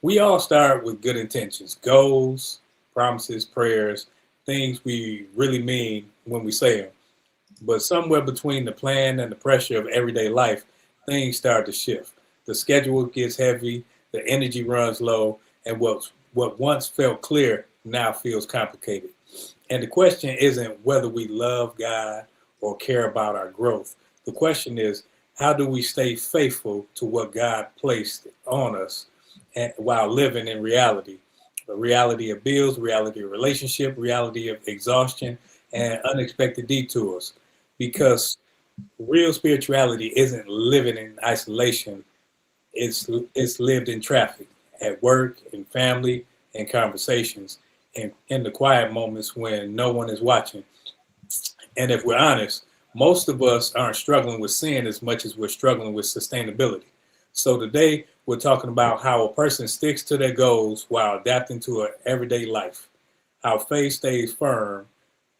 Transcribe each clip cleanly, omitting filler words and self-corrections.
We all start with good intentions, goals, promises, prayers, things we really mean when we say them. But somewhere between the plan and the pressure of everyday life, things start to shift. The schedule gets heavy, the energy runs low, and what once felt clear now feels complicated. And the question isn't whether we love God or care about our growth. The question is, how do we stay faithful to what God placed on us and, while living in reality? The reality of bills, reality of relationship, reality of exhaustion, and unexpected detours. Because real spirituality isn't living in isolation. It's lived in traffic, at work, in family, in conversations, and in the quiet moments when no one is watching. And if we're honest, most of us aren't struggling with sin as much as we're struggling with sustainability. So today we're talking about how a person sticks to their goals while adapting to an everyday life, how faith stays firm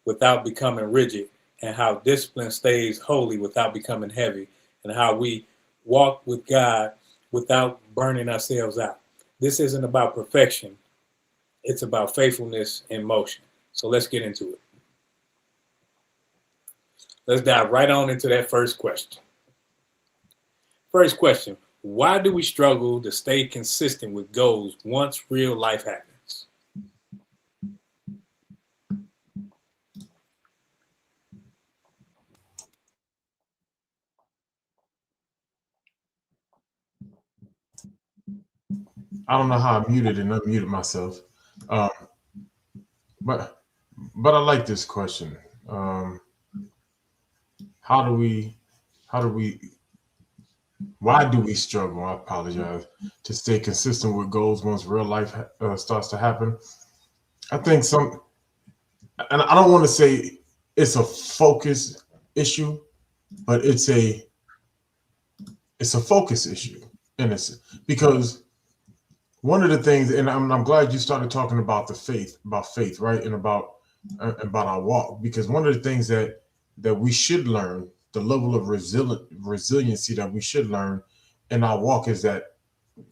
without becoming rigid, and how discipline stays holy without becoming heavy, and how we walk with God without burning ourselves out. This isn't about perfection, it's about faithfulness in motion. So let's get into it. Let's dive right on into that first question. First question: why do we struggle to stay consistent with goals once real life happens? I don't know how I muted and unmuted myself. Um, but but I like this question. Um, how do we how do we why do we struggle? I apologize, to stay consistent with goals once real life starts to happen. I think some, and I don't want to say it's a focus issue, but it's a focus issue, and it's because one of the things, and I'm glad you started talking about about faith, right, and about our walk, because one of the things that we should learn, the level of resiliency that we should learn in our walk, is that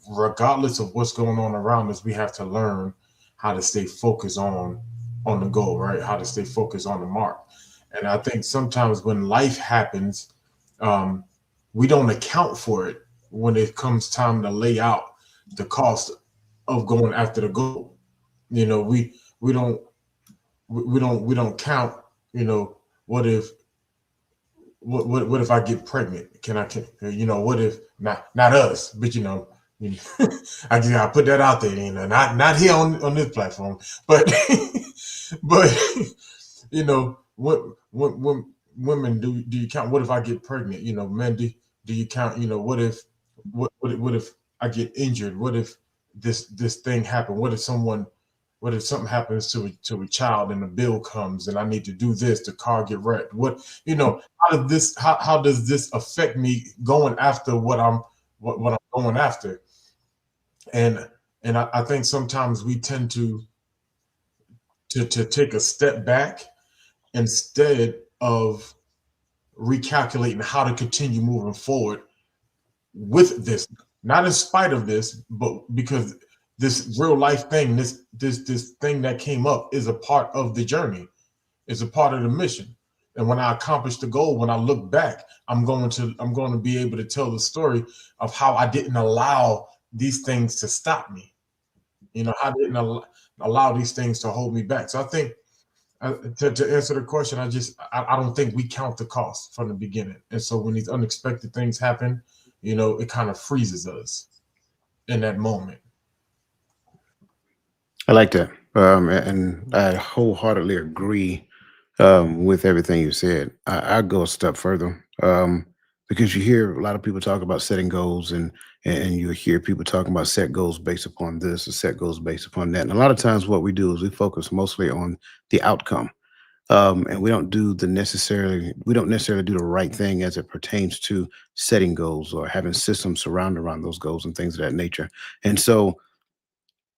regardless of what's going on around us, we have to learn how to stay focused on the goal, right? How to stay focused on the mark. And I think sometimes when life happens, um, we don't account for it when it comes time to lay out the cost of going after the goal. You know, we don't count. You know, what if what if I get pregnant? What if not us, but you know, I just gotta put that out there. Not here on this platform, but but when women, do you count? What if I get pregnant? Men, do you count? What if I get injured? What if this thing happened? What if something happens to a child and the bill comes and I need to do this, the car get wrecked? How does this affect me going after what I'm going after? And I think sometimes we tend to take a step back instead of recalculating how to continue moving forward with this, not in spite of this, but because this real life thing, this thing that came up, is a part of the journey, is a part of the mission. And when I accomplish the goal, when I look back, I'm going to be able to tell the story of how I didn't allow these things to stop me. I didn't allow these things to hold me back. So I think, to answer the question, I don't think we count the cost from the beginning. And so when these unexpected things happen, it kind of freezes us in that moment. I like that. And I wholeheartedly agree with everything you said. I go a step further because you hear a lot of people talk about setting goals, and you hear people talking about set goals based upon this or set goals based upon that. And a lot of times, what we do is we focus mostly on the outcome, and we don't necessarily do the right thing as it pertains to setting goals or having systems surrounded around those goals and things of that nature. And so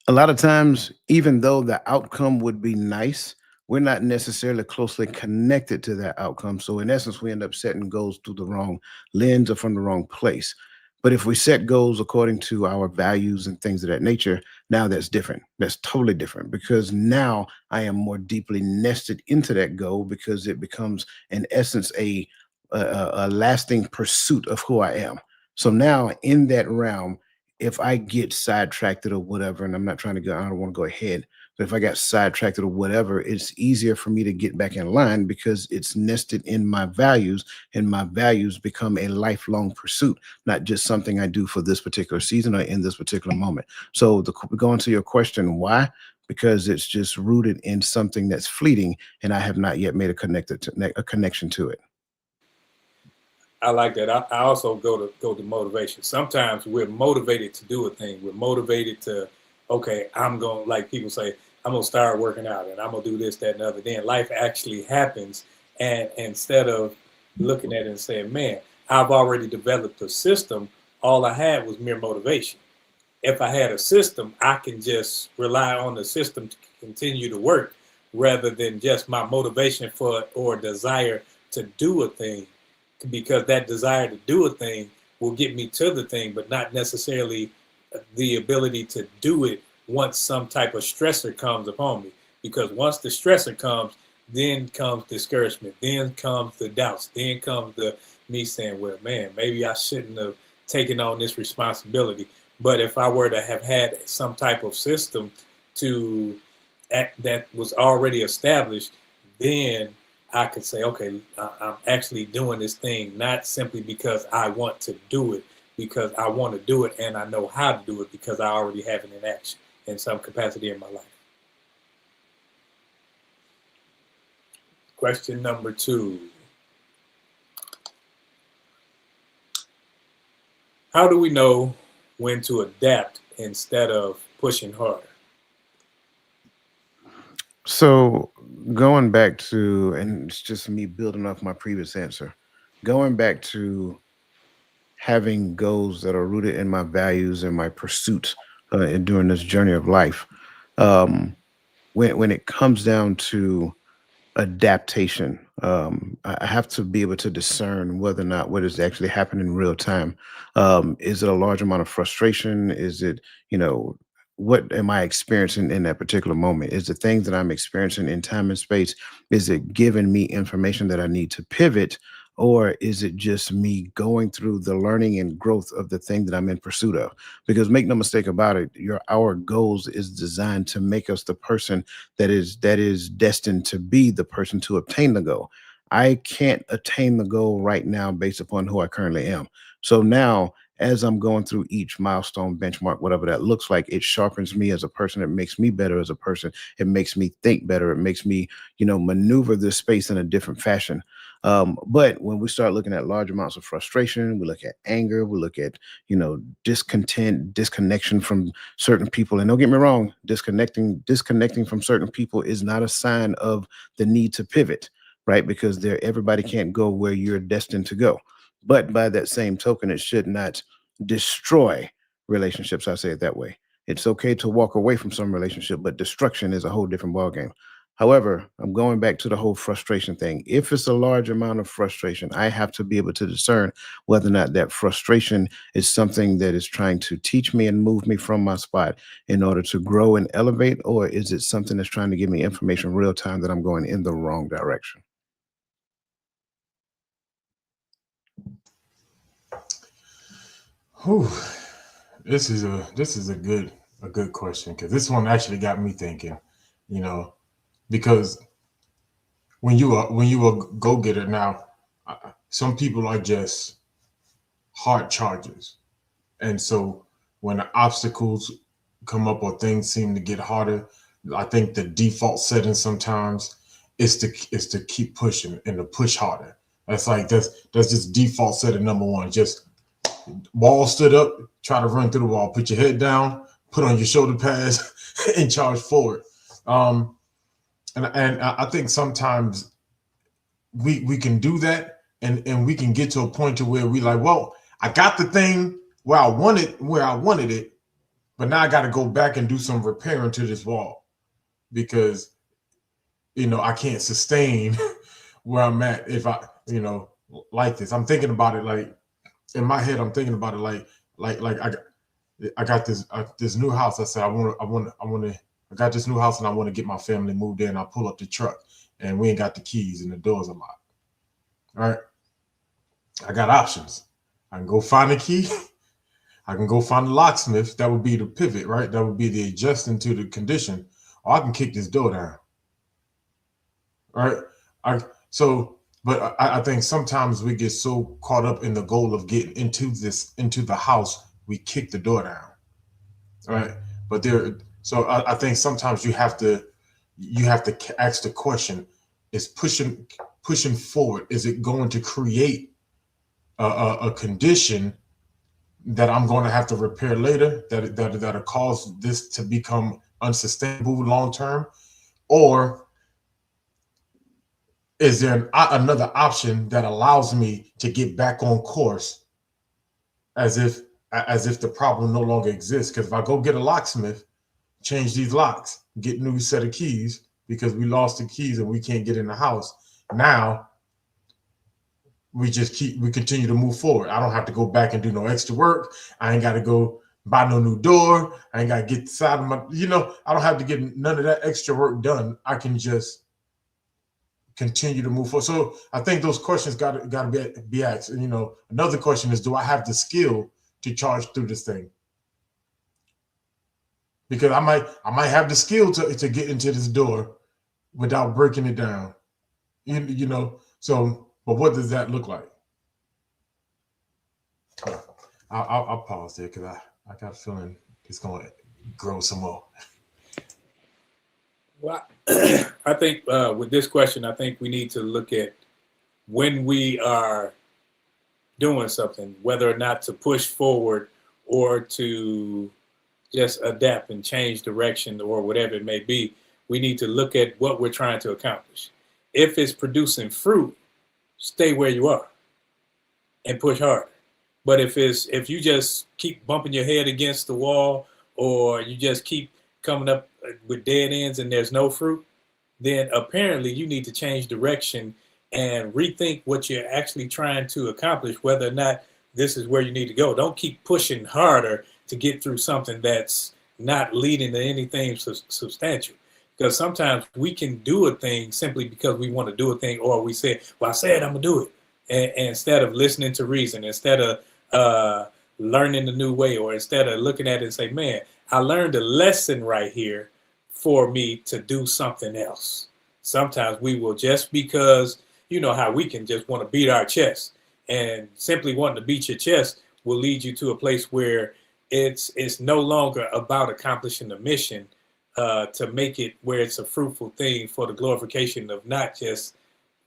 a lot of times, even though the outcome would be nice, we're not necessarily closely connected to that outcome. So, in essence, we end up setting goals through the wrong lens or from the wrong place. But if we set goals according to our values and things of that nature, now that's different. That's totally different because now I am more deeply nested into that goal because it becomes, in essence, a lasting pursuit of who I am. So now in that realm, if I get sidetracked or whatever, and I'm not trying to go, I don't want to go ahead, but if I got sidetracked or whatever, it's easier for me to get back in line because it's nested in my values, and my values become a lifelong pursuit, not just something I do for this particular season or in this particular moment. So going to your question, why? Because it's just rooted in something that's fleeting, and I have not yet made a connection to it. I like that. I also go to motivation. Sometimes we're motivated to do a thing. We're motivated to, okay, I'm going, like people say, I'm gonna start working out and I'm gonna do this, that, and the other. Then life actually happens, and instead of looking at it and saying, man, I've already developed a system. All I had was mere motivation. If I had a system, I can just rely on the system to continue to work rather than just my motivation for or desire to do a thing, because that desire to do a thing will get me to the thing, but not necessarily the ability to do it once some type of stressor comes upon me. Because once the stressor comes, then comes discouragement, then comes the doubts, then comes the me saying, well, man, maybe I shouldn't have taken on this responsibility. But if I were to have had some type of system to that was already established, then I could say, okay, I'm actually doing this thing not simply because I want to do it, because I want to do it and I know how to do it because I already have it in action in some capacity in my life. Question number 2. How do we know when to adapt instead of pushing harder? So going back to, and it's just me building off my previous answer, going back to having goals that are rooted in my values and my pursuits and during this journey of life. Um, when it comes down to adaptation, I have to be able to discern whether or not what is actually happening in real time. Is it a large amount of frustration? Is it, you know, what am I experiencing in that particular moment? Is the things that I'm experiencing in time and space, is it giving me information that I need to pivot? Or is it just me going through the learning and growth of the thing that I'm in pursuit of? Because make no mistake about it, our goals is designed to make us the person that is destined to be the person to obtain the goal. I can't attain the goal right now based upon who I currently am. So now, as I'm going through each milestone, benchmark, whatever that looks like, it sharpens me as a person. It makes me better as a person. It makes me think better. It makes me, maneuver this space in a different fashion. But when we start looking at large amounts of frustration, we look at anger, we look at, discontent, disconnection from certain people. And don't get me wrong, disconnecting from certain people is not a sign of the need to pivot, right? Because everybody can't go where you're destined to go. But by that same token, it should not destroy relationships. I say it that way. It's okay to walk away from some relationship, but destruction is a whole different ballgame. However, I'm going back to the whole frustration thing. If it's a large amount of frustration, I have to be able to discern whether or not that frustration is something that is trying to teach me and move me from my spot in order to grow and elevate, or is it something that's trying to give me information real time that I'm going in the wrong direction? Whew. This is a good question because this one actually got me thinking. You know, because when you a go getter now, some people are just hard chargers, and so when the obstacles come up or things seem to get harder, I think the default setting sometimes is to keep pushing and to push harder. That's just default setting number one. Just wall stood up, try to run through the wall, put your head down, put on your shoulder pads, and charge forward. Um, and I think sometimes we can do that, and we can get to a point to where we like, well, I got the thing where I wanted it, but now I got to go back and do some repairing to this wall because I can't sustain where I'm at if I like this. I'm thinking about it like in my head, I'm thinking about it like I got this new house. I said I got this new house and I want to get my family moved in. I pull up the truck and we ain't got the keys and the doors are locked. All right, I got options. I can go find the key. I can go find the locksmith. That would be the pivot, right? That would be the adjusting to the condition. Or I can kick this door down. All right. But I think sometimes we get so caught up in the goal of getting into the house, we kick the door down. All right. But I think sometimes you have to ask the question: is pushing forward? Is it going to create a condition that I'm going to have to repair later, that'll cause this to become unsustainable long term, or is there another option that allows me to get back on course as if the problem no longer exists? Because if I go get a locksmith, change these locks, get new set of keys because we lost the keys and we can't get in the house, now we continue to move forward. I don't have to go back and do no extra work. I ain't got to go buy no new door. I ain't got to get the side of my, I don't have to get none of that extra work done. I can just continue to move forward. So I think those questions got to be asked. And, another question is, do I have the skill to charge through this thing? Because I might have the skill to get into this door without breaking it down. So, but what does that look like? I'll pause there because I got a feeling it's going to grow some more. Well, I think with this question, I think we need to look at when we are doing something, whether or not to push forward or to just adapt and change direction or whatever it may be. We need to look at what we're trying to accomplish. If it's producing fruit, stay where you are and push harder. But if you just keep bumping your head against the wall, or you just keep coming up with dead ends and there's no fruit, then apparently you need to change direction and rethink what you're actually trying to accomplish, whether or not this is where you need to go. Don't keep pushing harder to get through something that's not leading to anything substantial. Because sometimes we can do a thing simply because we want to do a thing, or we say, well, I said I'm going to do it. And instead of listening to reason, instead of learning the new way, or instead of looking at it and say, man, I learned a lesson right here for me to do something else. Sometimes we will, just because, you know how we can just want to beat our chest, and simply wanting to beat your chest will lead you to a place where it's no longer about accomplishing the mission, to make it where it's a fruitful thing for the glorification of not just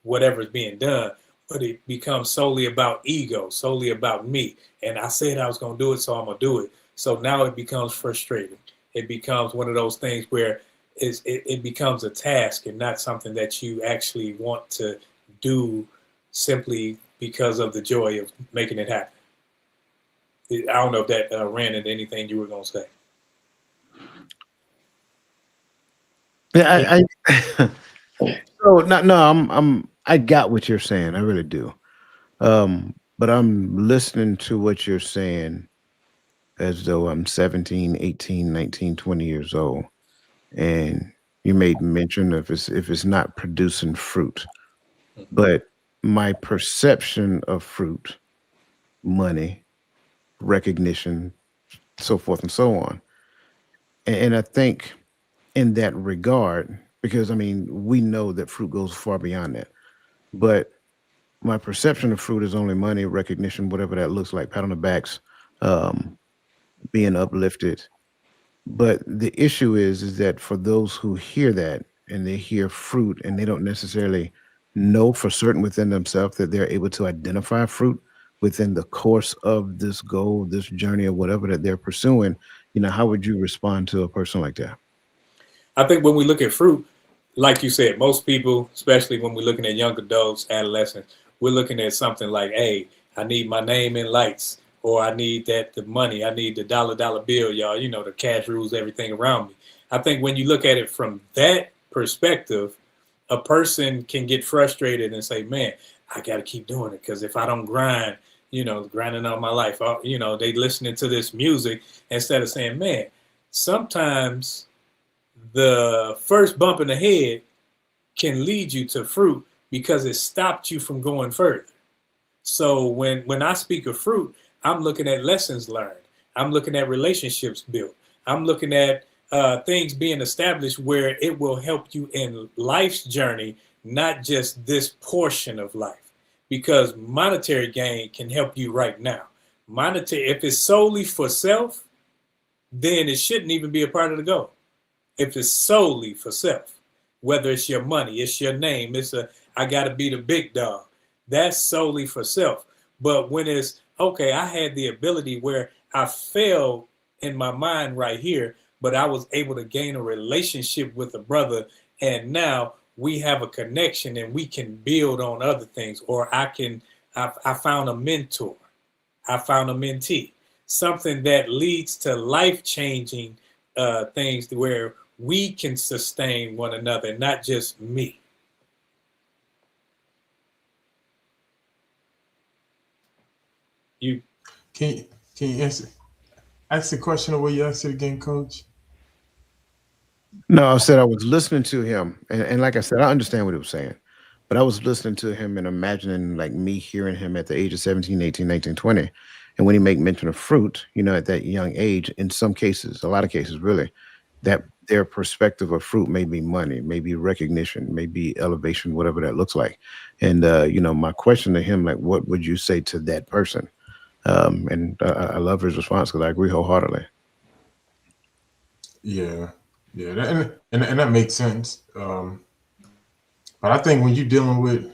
whatever's being done, but it becomes solely about ego, solely about me. And I said I was going to do it, so I'm going to do it. So now it becomes frustrating. It becomes one of those things where it becomes a task and not something that you actually want to do simply because of the joy of making it happen. I don't know if that ran into anything you were going to say. Yeah, so no, I got what you're saying. I really do. But I'm listening to what you're saying as though I'm 17, 18, 19, 20 years old. And you made mention of if it's not producing fruit. But my perception of fruit, money, recognition, so forth and so on. And I think in that regard, because I mean, we know that fruit goes far beyond that. But my perception of fruit is only money, recognition, whatever that looks like, pat on the backs, being uplifted. But the issue is that for those who hear that and they hear fruit and they don't necessarily know for certain within themselves that they're able to identify fruit within the course of this goal, this journey, or whatever that they're pursuing, how would you respond to a person like that? I think when we look at fruit, like you said, most people, especially when we're looking at young adults, adolescents, we're looking at something like, hey, I need my name in lights, or I need the money, I need the dollar bill, y'all, the cash rules everything around me. I think when you look at it from that perspective, a person can get frustrated and say, man, I got to keep doing it, because if I don't grind, grinding out my life. They listening to this music instead of saying, man, sometimes the first bump in the head can lead you to fruit because it stopped you from going further. So when I speak of fruit, I'm looking at lessons learned. I'm looking at relationships built. I'm looking at things being established where it will help you in life's journey, not just this portion of life. Because monetary gain can help you right now. Monetary, if it's solely for self, then it shouldn't even be a part of the goal. If it's solely for self, whether it's your money, it's your name, I got to be the big dog. That's solely for self. But when it's okay, I had the ability where I failed in my mind right here, but I was able to gain a relationship with a brother, and now we have a connection and we can build on other things. Or I found a mentor, I found a mentee, something that leads to life changing things where we can sustain one another, not just me. You Can you answer ask the question the way you asked it again, Coach? No, I said I was listening to him, and like I said, I understand what he was saying, but I was listening to him and imagining like me hearing him at the age of 17, 18, 19, 20. And when he make mention of fruit, at that young age, in some cases, a lot of cases really, that their perspective of fruit may be money, maybe recognition, maybe elevation, whatever that looks like. And my question to him, like, what would you say to that person? And I love his response because I agree wholeheartedly. Yeah, yeah, and that makes sense. But I think when you're dealing with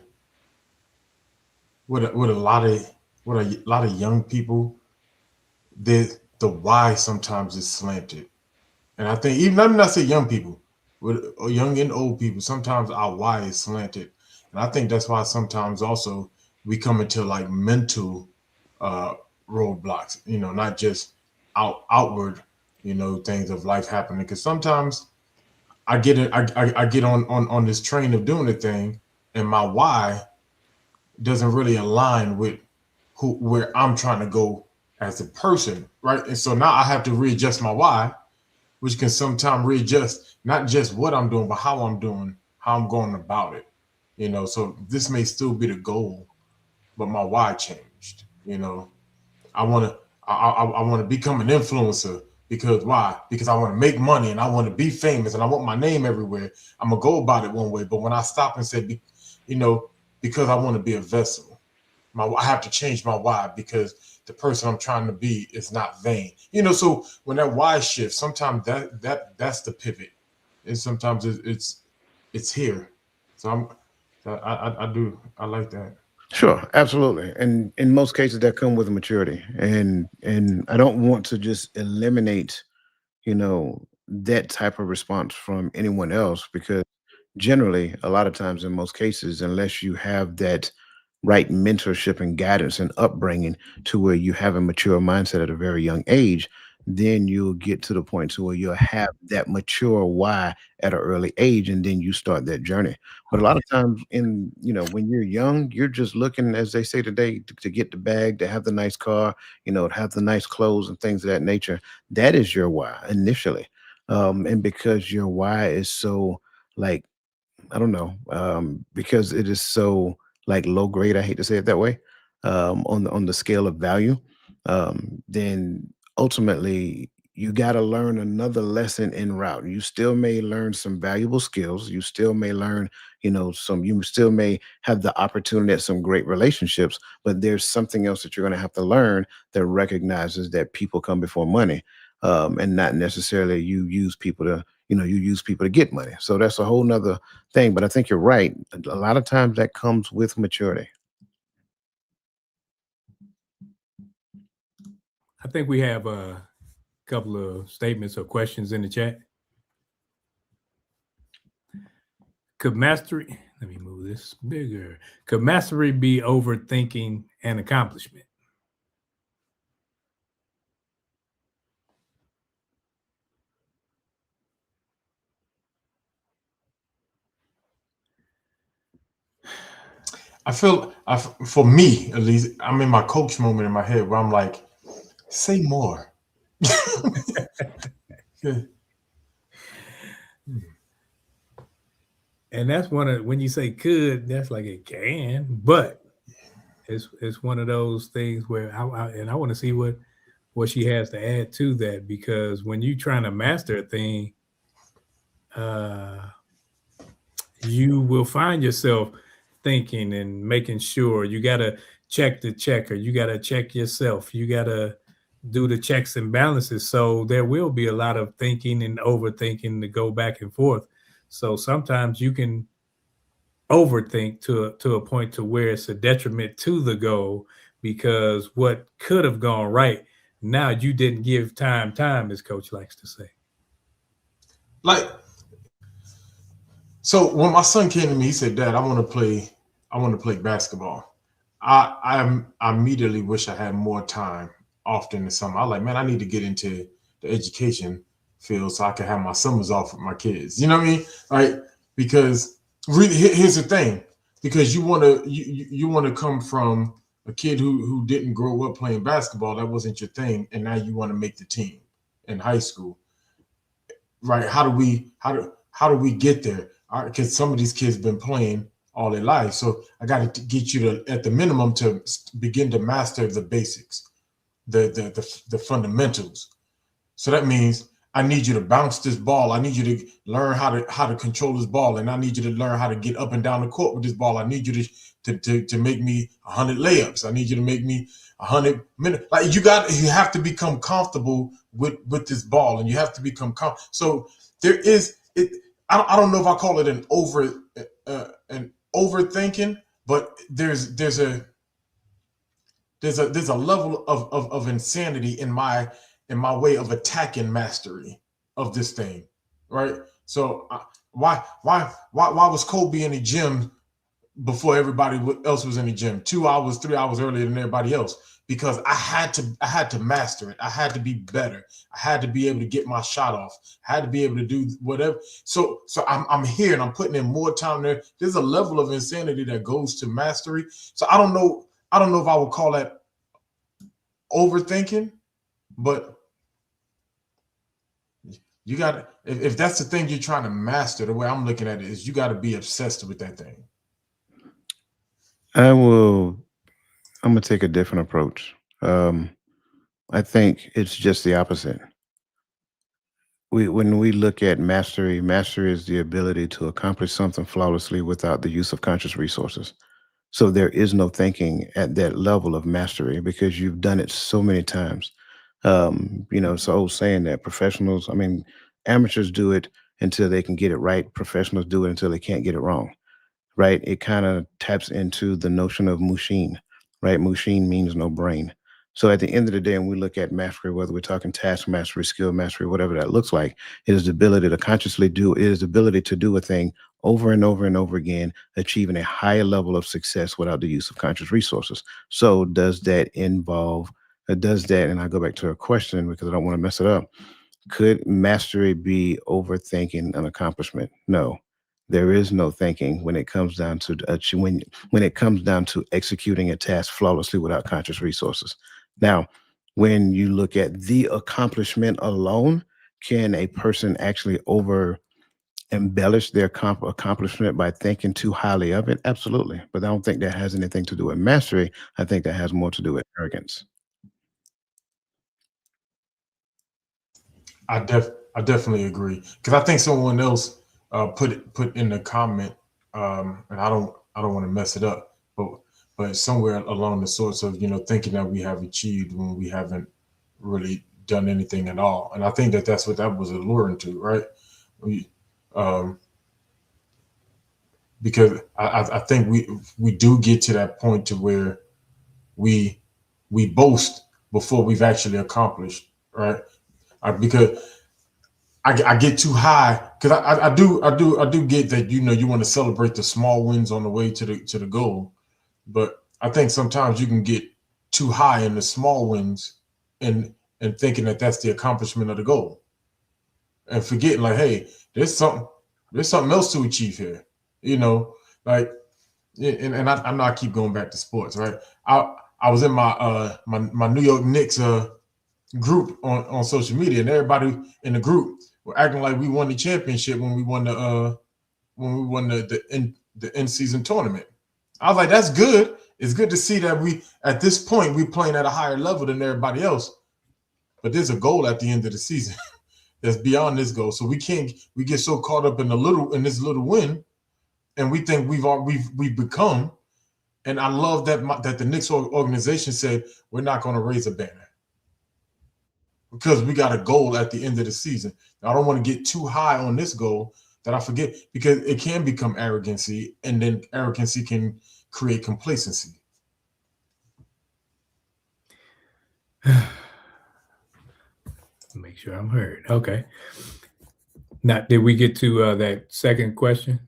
a lot of young people, the why sometimes is slanted. And I think even let me not say young people, with young and old people, sometimes our why is slanted. And I think that's why sometimes also we come into like mental uh roadblocks, not just outward, things of life happening. Because sometimes I get it, I get on this train of doing the thing, and my why doesn't really align with where I'm trying to go as a person, right? And so now I have to readjust my why, which can sometimes readjust not just what I'm doing, but how I'm doing, how I'm going about it. So this may still be the goal, but my why changed. I want to I want to become an influencer because why? Because I want to make money and I want to be famous and I want my name everywhere. I'm gonna go about it one way, but when I stop and say, you know, because I want to be a vessel, I have to change my why because the person I'm trying to be is not vain. So when that why shifts, sometimes that's the pivot, and sometimes it's here. So I like that. Sure, absolutely. And in most cases that come with maturity. And I don't want to just eliminate, that type of response from anyone else because generally a lot of times in most cases unless you have that right mentorship and guidance and upbringing to where you have a mature mindset at a very young age, then you'll get to the point to where you'll have that mature why at an early age and then you start that journey. But a lot of times when you're young, you're just looking, as they say today, to get the bag, to have the nice car, to have the nice clothes and things of that nature. That is your why initially. And because your why is so like I don't know, because it is so like low grade. I hate to say it that way. On the scale of value, then ultimately you got to learn another lesson en route. You still may learn some valuable skills. You still may learn, some. You still may have the opportunity at some great relationships. But there's something else that you're going to have to learn that recognizes that people come before money, and not necessarily you use people to get money. So that's a whole nother thing. But I think you're right. A lot of times that comes with maturity. I think we have a couple of statements or questions in the chat. Could mastery, let me move this bigger. Could mastery be overthinking an accomplishment? I feel for me at least, I'm in my coach moment in my head where I'm like, say more. Yeah. And that's one of when you say could, that's like it can, but it's one of those things where I want to see what she has to add to that because when you're trying to master a thing, uh, you will find yourself thinking and making sure you got to check the checker, you got to check yourself, you got to do the checks and balances. So there will be a lot of thinking and overthinking to go back and forth. So sometimes you can overthink to a point to where it's a detriment to the goal because what could have gone right now you didn't give time as coach likes to say. Like, so when my son came to me, he said, "Dad, I want to play basketball." I immediately wish I had more time often in the summer. I like, man, I need to get into the education field so I can have my summers off with my kids. You know what I mean? Like, because really, here's the thing: because you want to come from a kid who didn't grow up playing basketball, that wasn't your thing, and now you want to make the team in high school, right? How do we get there? Because some of these kids have been playing all their life, so I got to get you to at the minimum to begin to master the basics, the fundamentals. So that means I need you to bounce this ball. I need you to learn how to control this ball, and I need you to learn how to get up and down the court with this ball. I need you to make me 100 layups. I need you to make me 100 minutes. Like you have to become comfortable with this ball, and you have to become so there is it. I don't know if I call it an overthinking, but there's a level of insanity in my way of attacking mastery of this thing, right? So why was Kobe in the gym before everybody else was in the gym 2 hours 3 hours earlier than everybody else? Because I had to master it. I had to be better. I had to be able to get my shot off. I had to be able to do whatever. So I'm here and I'm putting in more time there. There's a level of insanity that goes to mastery. So I don't know if I would call that overthinking, but you got if that's the thing you're trying to master, the way I'm looking at it is you got to be obsessed with that thing. I will. I'm gonna take a different approach. I think it's just the opposite. When we look at mastery, mastery is the ability to accomplish something flawlessly without the use of conscious resources. So there is no thinking at that level of mastery because you've done it so many times. It's an old saying that professionals, I mean, amateurs do it until they can get it right. Professionals do it until they can't get it wrong, right? It kind of taps into the notion of Mushin, right? Mushin means no brain. So at the end of the day, when we look at mastery, whether we're talking task mastery, skill mastery, whatever that looks like, it is the ability to consciously do, it is the ability to do a thing over and over and over again, achieving a higher level of success without the use of conscious resources. So does that involve, does that, and I go back to a question because I don't want to mess it up. Could mastery be overthinking an accomplishment? No, there is no thinking when it comes down to when it comes down to executing a task flawlessly without conscious resources. Now, when you look at the accomplishment alone, can a person actually over embellish their accomplishment by thinking too highly of it? Absolutely, but I don't think that has anything to do with mastery. I think that has more to do with arrogance. I definitely agree because I think someone else put in the comment, and I don't want to mess it up, but somewhere along the sorts of thinking that we have achieved when we haven't really done anything at all, and I think that that's what that was alluring to, right? We, um, because I think we do get to that point to where we we boast before we've actually accomplished, right? Because I get too high because I do get that you want to celebrate the small wins on the way to the goal, but I think sometimes you can get too high in the small wins and thinking that that's the accomplishment of the goal and forgetting like, hey, there's something else to achieve here, you know, like Yeah, and I know I keep going back to sports, right? I was in my New York Knicks group on social media, and everybody in the group were acting like we won the championship when we won the end season tournament. I was like, that's good. It's good to see that we at this point we playing at a higher level than everybody else. But there's a goal at the end of the season that's beyond this goal. So we get so caught up in this little win, and we think we've become. And I love that the Knicks organization said we're not going to raise a banner because we got a goal at the end of the season. I don't want to get too high on this goal that I forget, because it can become arrogancy, and then arrogancy can create complacency. Make sure I'm heard. Okay. Now, did we get to that second question?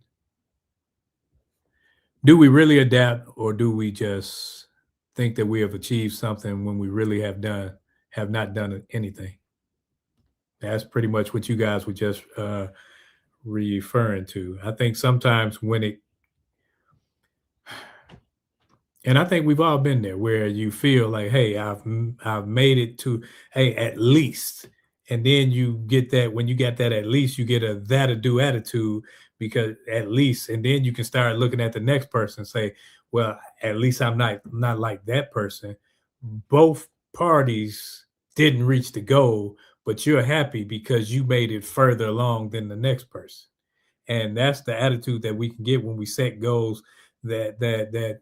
Do we really adapt, or do we just think that we have achieved something when we really have not done anything? That's pretty much what you guys were just referring to. I think sometimes and I think we've all been there, where you feel like, hey, I've made it to, hey, at least. And then you get that, when you get that at least, you get a that'll do attitude, because at least, and then you can start looking at the next person and say, well, at least I'm not like that person. Both parties didn't reach the goal, but you're happy because you made it further along than the next person. And that's the attitude that we can get when we set goals that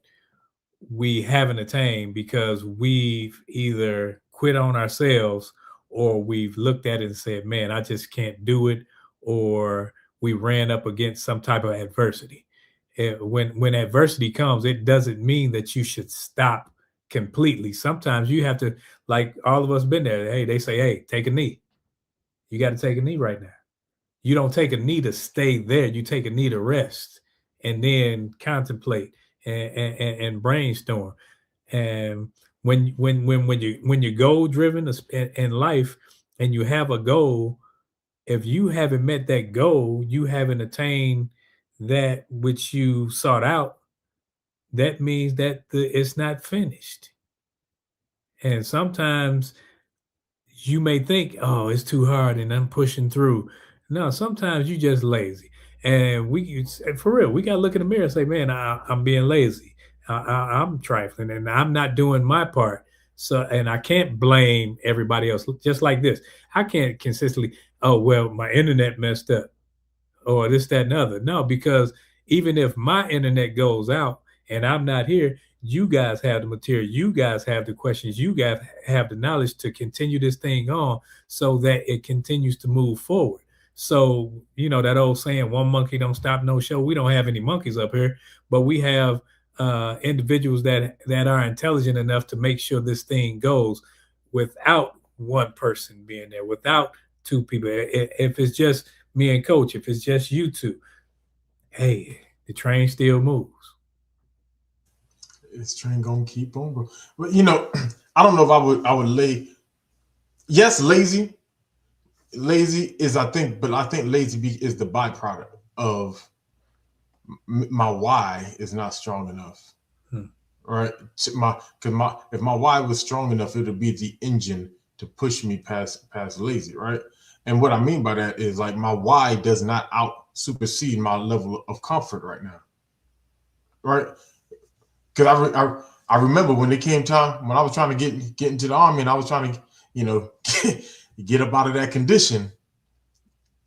we haven't attained, because we've either quit on ourselves, or we've looked at it and said, man, I just can't do it, or we ran up against some type of adversity. When adversity comes, it doesn't mean that you should stop completely. Sometimes you have to, like all of us been there. Hey, they say, hey, take a knee. You got to take a knee right now. You don't take a knee to stay there. You take a knee to rest, and then contemplate and brainstorm. And when you're goal driven in life, and you have a goal, if you haven't met that goal, you haven't attained that which you sought out. That means that it's not finished. And sometimes you may think, oh, it's too hard and I'm pushing through. No, sometimes you just lazy. And for real, we got to look in the mirror and say, man, I'm being lazy. I'm trifling and I'm not doing my part. So, and I can't blame everybody else. Just like this, I can't consistently, oh, well, my internet messed up, or this, that, and other. No, because even if my internet goes out and I'm not here, you guys have the material, you guys have the questions, you guys have the knowledge to continue this thing on, so that it continues to move forward. So, that old saying, one monkey don't stop no show. We don't have any monkeys up here, but we have individuals that are intelligent enough to make sure this thing goes without one person being there, without two people. If it's just me and coach, if it's just you two, hey, the train still moves. This train gonna keep on, bro. But I don't know if I would lay. Yes, lazy is, I think, but I think lazy is the byproduct of my why is not strong enough. Right? If my why was strong enough, it would be the engine to push me past lazy, right? And what I mean by that is, like, my why does not out supersede my level of comfort right now, right? Because I remember when it came time when I was trying to get into the Army, and I was trying to get up out of that condition.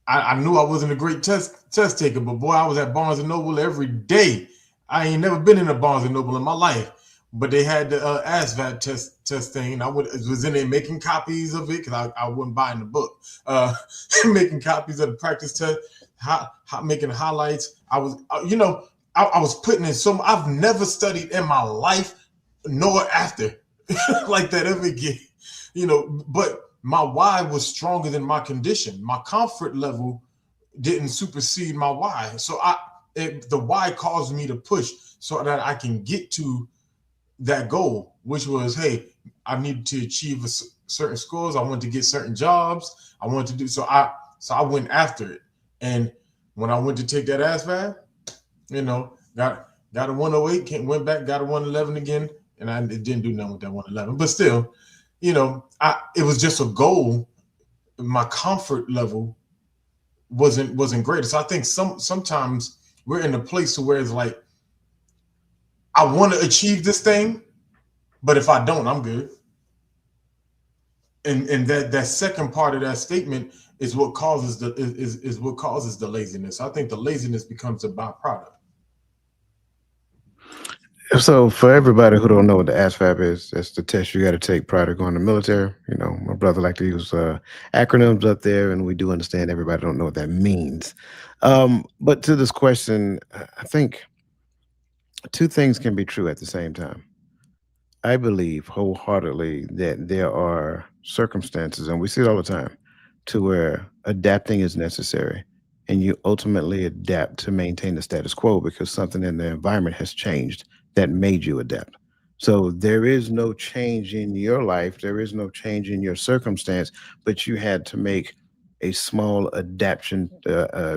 I knew I wasn't a great test taker, but boy, I was at Barnes and Noble every day. I ain't never been in a Barnes and Noble in my life, but they had the ASVAB test thing, and I was in there making copies of it, because I wasn't buying the book. Making copies of the practice test, making highlights. I was, I was putting in so. I've never studied in my life, nor after, like that ever again. But my why was stronger than my condition. My comfort level didn't supersede my why. So the why caused me to push so that I can get to that goal, which was, hey, I needed to achieve certain scores. I wanted to get certain jobs. I wanted to do so. I went after it. And when I went to take that ASVAB, got a 108, went back, got a 111 again, and it didn't do nothing with that 111. But still, it was just a goal. My comfort level wasn't great. So I think sometimes we're in a place where it's like, I want to achieve this thing, but if I don't, I'm good. And that second part of that statement is what causes the laziness. I think the laziness becomes a byproduct. So for everybody who don't know what the ASVAB is, that's the test you got to take prior to going to military. You know, my brother like to use acronyms up there, and we do understand everybody don't know what that means. But to this question, I think two things can be true at the same time. I believe wholeheartedly that there are circumstances, and we see it all the time, to where adapting is necessary. And you ultimately adapt to maintain the status quo because something in the environment has changed that made you adapt. So there is no change in your life, there is no change in your circumstance, but you had to make a small adaptation,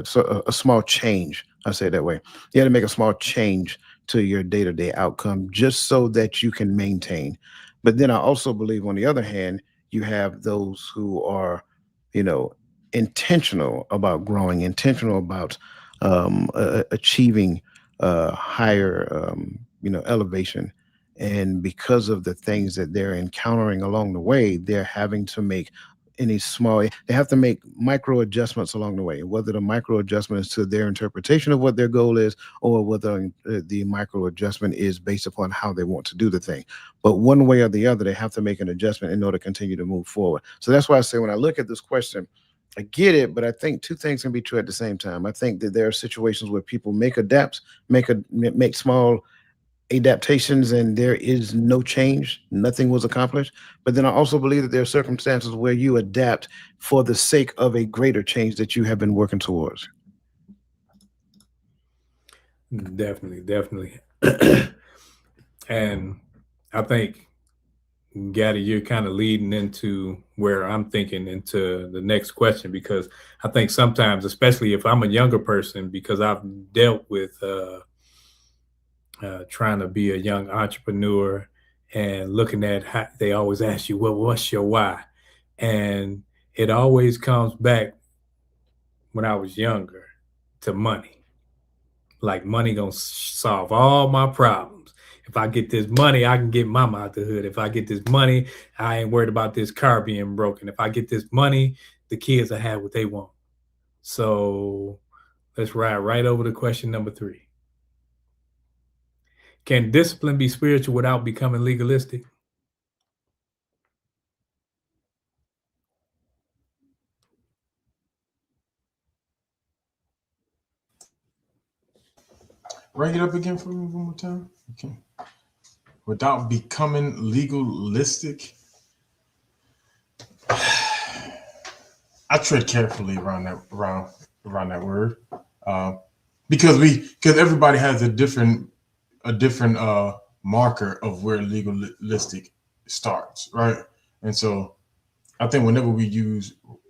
so a small change. I say it that way. You had to make a small change to your day-to-day outcome just so that you can maintain. But then I also believe on the other hand, you have those who are, you know, intentional about growing, intentional about achieving higher, elevation. And because of the things that they're encountering along the way, they're having to make any small, they have to make micro adjustments along the way, whether the micro adjustment is to their interpretation of what their goal is, or whether the micro adjustment is based upon how they want to do the thing. But one way or the other, they have to make an adjustment in order to continue to move forward. So that's why I say when I look at this question, I get it, but I think two things can be true at the same time. I think that there are situations where people make small adaptations and there is no change, nothing was accomplished. But then I also believe that there are circumstances where you adapt for the sake of a greater change that you have been working towards. Definitely, definitely. And I think, Gaddy, you're kind of leading into where I'm thinking into the next question, because I think sometimes, especially if I'm a younger person, because I've dealt with trying to be a young entrepreneur and looking at how they always ask you, well, what's your why? And it always comes back when I was younger to money. Like money gonna solve all my problems. If I get this money, I can get mama out the hood. If I get this money, I ain't worried about this car being broken. If I get this money, the kids will have what they want. So let's ride right over to question number 3. Can discipline be spiritual without becoming legalistic? Rank it up again for me one more time. Okay. Without becoming legalistic. I tread carefully around that word, uh, because everybody has a different marker of where legalistic starts, right? And so I think whenever we you,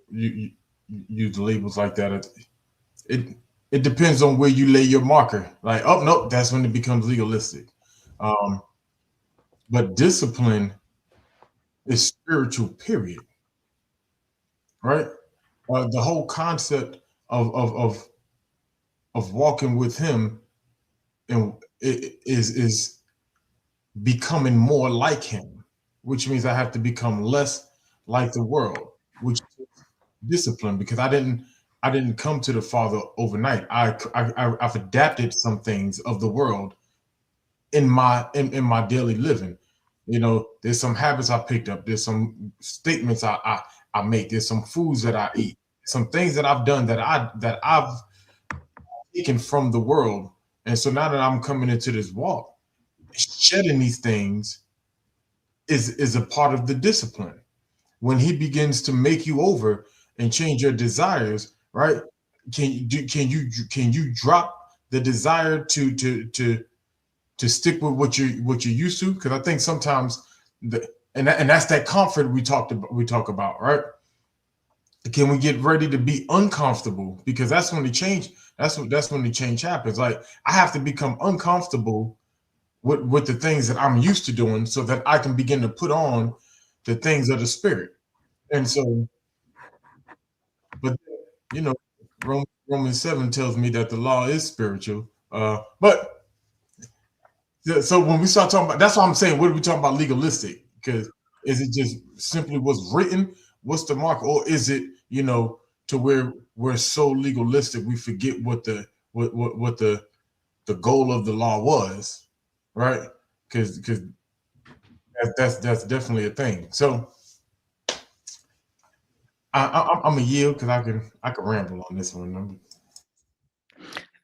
use labels like that, it it depends on where you lay your marker. Like, oh no, that's when it becomes legalistic. Um, but discipline is spiritual, period, right? The whole concept of walking with Him and is becoming more like Him, which means I have to become less like the world, which is discipline. Because I didn't come to the Father overnight. I've adapted some things of the world in my daily living. There's some habits I picked up. There's some statements I make. There's some foods that I eat. Some things that I've done that I've taken from the world. And so now that I'm coming into this walk, shedding these things is a part of the discipline. When He begins to make you over and change your desires, right? Can you drop the desire to stick with what you're used to? Because I think sometimes and that's that comfort we talk about, right? Can we get ready to be uncomfortable? Because that's when the change. That's when the change happens. Like I have to become uncomfortable with the things that I'm used to doing, so that I can begin to put on the things of the spirit. And so, but you know, Romans 7 tells me that the law is spiritual. But so when we start talking about, that's why I'm saying, what are we talking about legalistic? Because is it just simply what's written? What's the mark, or is it to where we're so legalistic we forget what the goal of the law was, right? Because that's definitely a thing. So I'm a yield because I can ramble on this one.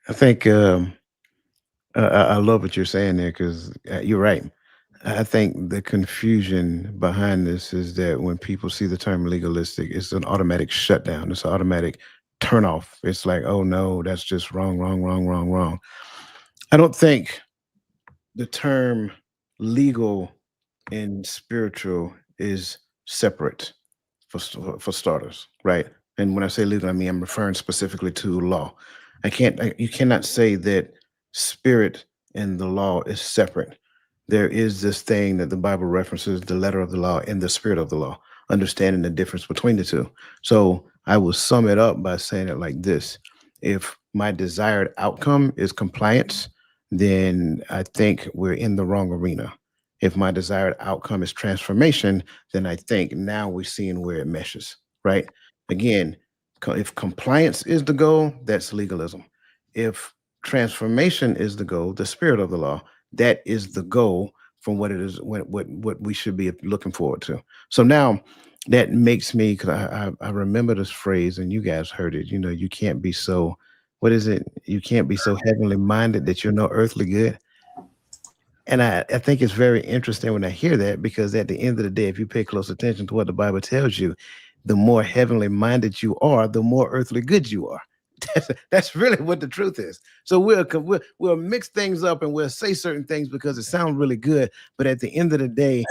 I think I love what you're saying there because you're right. I think the confusion behind this is that when people see the term legalistic, it's an automatic shutdown. It's an automatic turn off. It's like, oh no, that's just wrong, wrong, wrong, wrong, wrong. I don't think the term legal and spiritual is separate for starters, right? And when I say legal, I mean I'm referring specifically to law. You cannot say that spirit and the law is separate. There is this thing that the Bible references, the letter of the law and the spirit of the law, understanding the difference between the two. So I will sum it up by saying it like this. If my desired outcome is compliance, then I think we're in the wrong arena. If my desired outcome is transformation, then I think now we're seeing where it meshes, right? Again, if compliance is the goal, that's legalism. If transformation is the goal, the spirit of the law, that is the goal from what it is, what we should be looking forward to. So now that makes me, because I remember this phrase and you guys heard it, you can't be so, what is it? You can't be so heavenly minded that you're no earthly good. And I think it's very interesting when I hear that, because at the end of the day, if you pay close attention to what the Bible tells you, the more heavenly minded you are, the more earthly good you are. That's really what the truth is. So we'll mix things up and we'll say certain things because it sounds really good, but at the end of the day,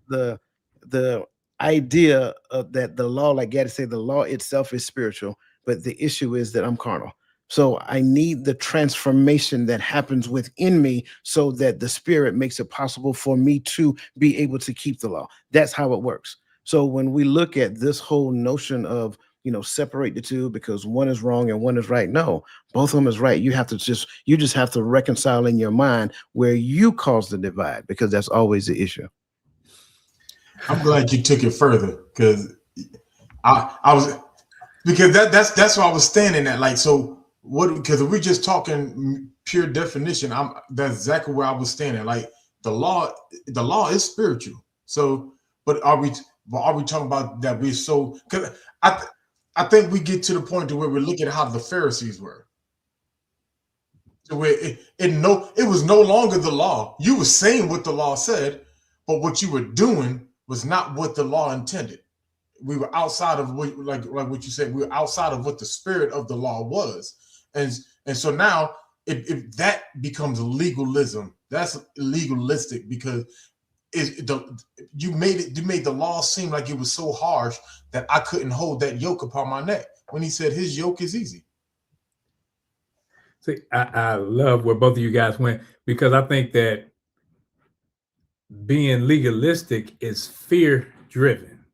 the idea of that the law, like Gaddy said, the law itself is spiritual, but the issue is that I'm carnal. So I need the transformation that happens within me so that the spirit makes it possible for me to be able to keep the law. That's how it works. So when we look at this whole notion of, separate the two because one is wrong and one is right. No, both of them is right. You just have to reconcile in your mind where you cause the divide, because that's always the issue. I'm glad you took it further, because I was, because that's where I was standing at. Like, so what? Because if we're just talking pure definition, that's exactly where I was standing. Like the law is spiritual. So, but are we talking about that we're so? Because I think we get to the point to where we're looking at how the Pharisees were. To where it was no longer the law. You were saying what the law said, but what you were doing was not what the law intended. We were outside of what, like what you said, we were outside of what the spirit of the law was. And so now if that becomes legalism, that's legalistic, because you made the law seem like it was so harsh that I couldn't hold that yoke upon my neck, when he said his yoke is easy. See, I love where both of you guys went, because I think that being legalistic is fear driven.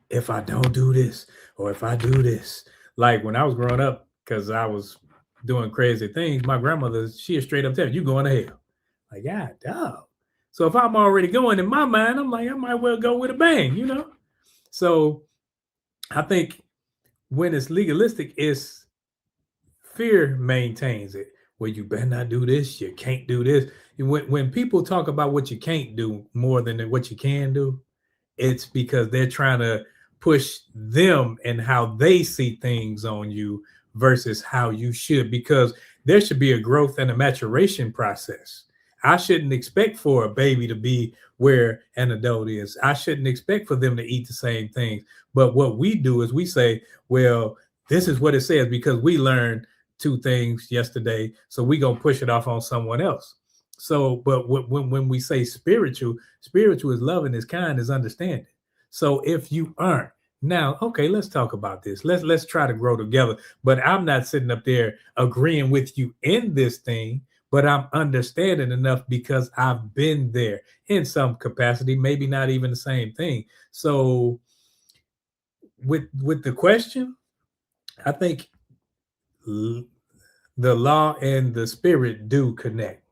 If I don't do this, or if I do this, like when I was growing up, because I was doing crazy things, my grandmother, she straight up tell me, you going to hell. Like, God, dog. So if I'm already going in my mind, I'm like, I might well go with a bang, So I think when it's legalistic, it's fear maintains it. Well, you better not do this. You can't do this. When people talk about what you can't do more than what you can do, it's because they're trying to push them and how they see things on you versus how you should, because there should be a growth and a maturation process. I shouldn't expect for a baby to be where an adult is. I shouldn't expect for them to eat the same things. But what we do is we say, well, this is what it says because we learned 2 things yesterday, so we're going to push it off on someone else. So, but when we say spiritual is loving, is kind, is understanding. So if you aren't, Now, okay, let's talk about this. Let's try to grow together. But I'm not sitting up there agreeing with you in this thing, but I'm understanding enough because I've been there in some capacity, maybe not even the same thing. So with the question, I think the law and the spirit do connect.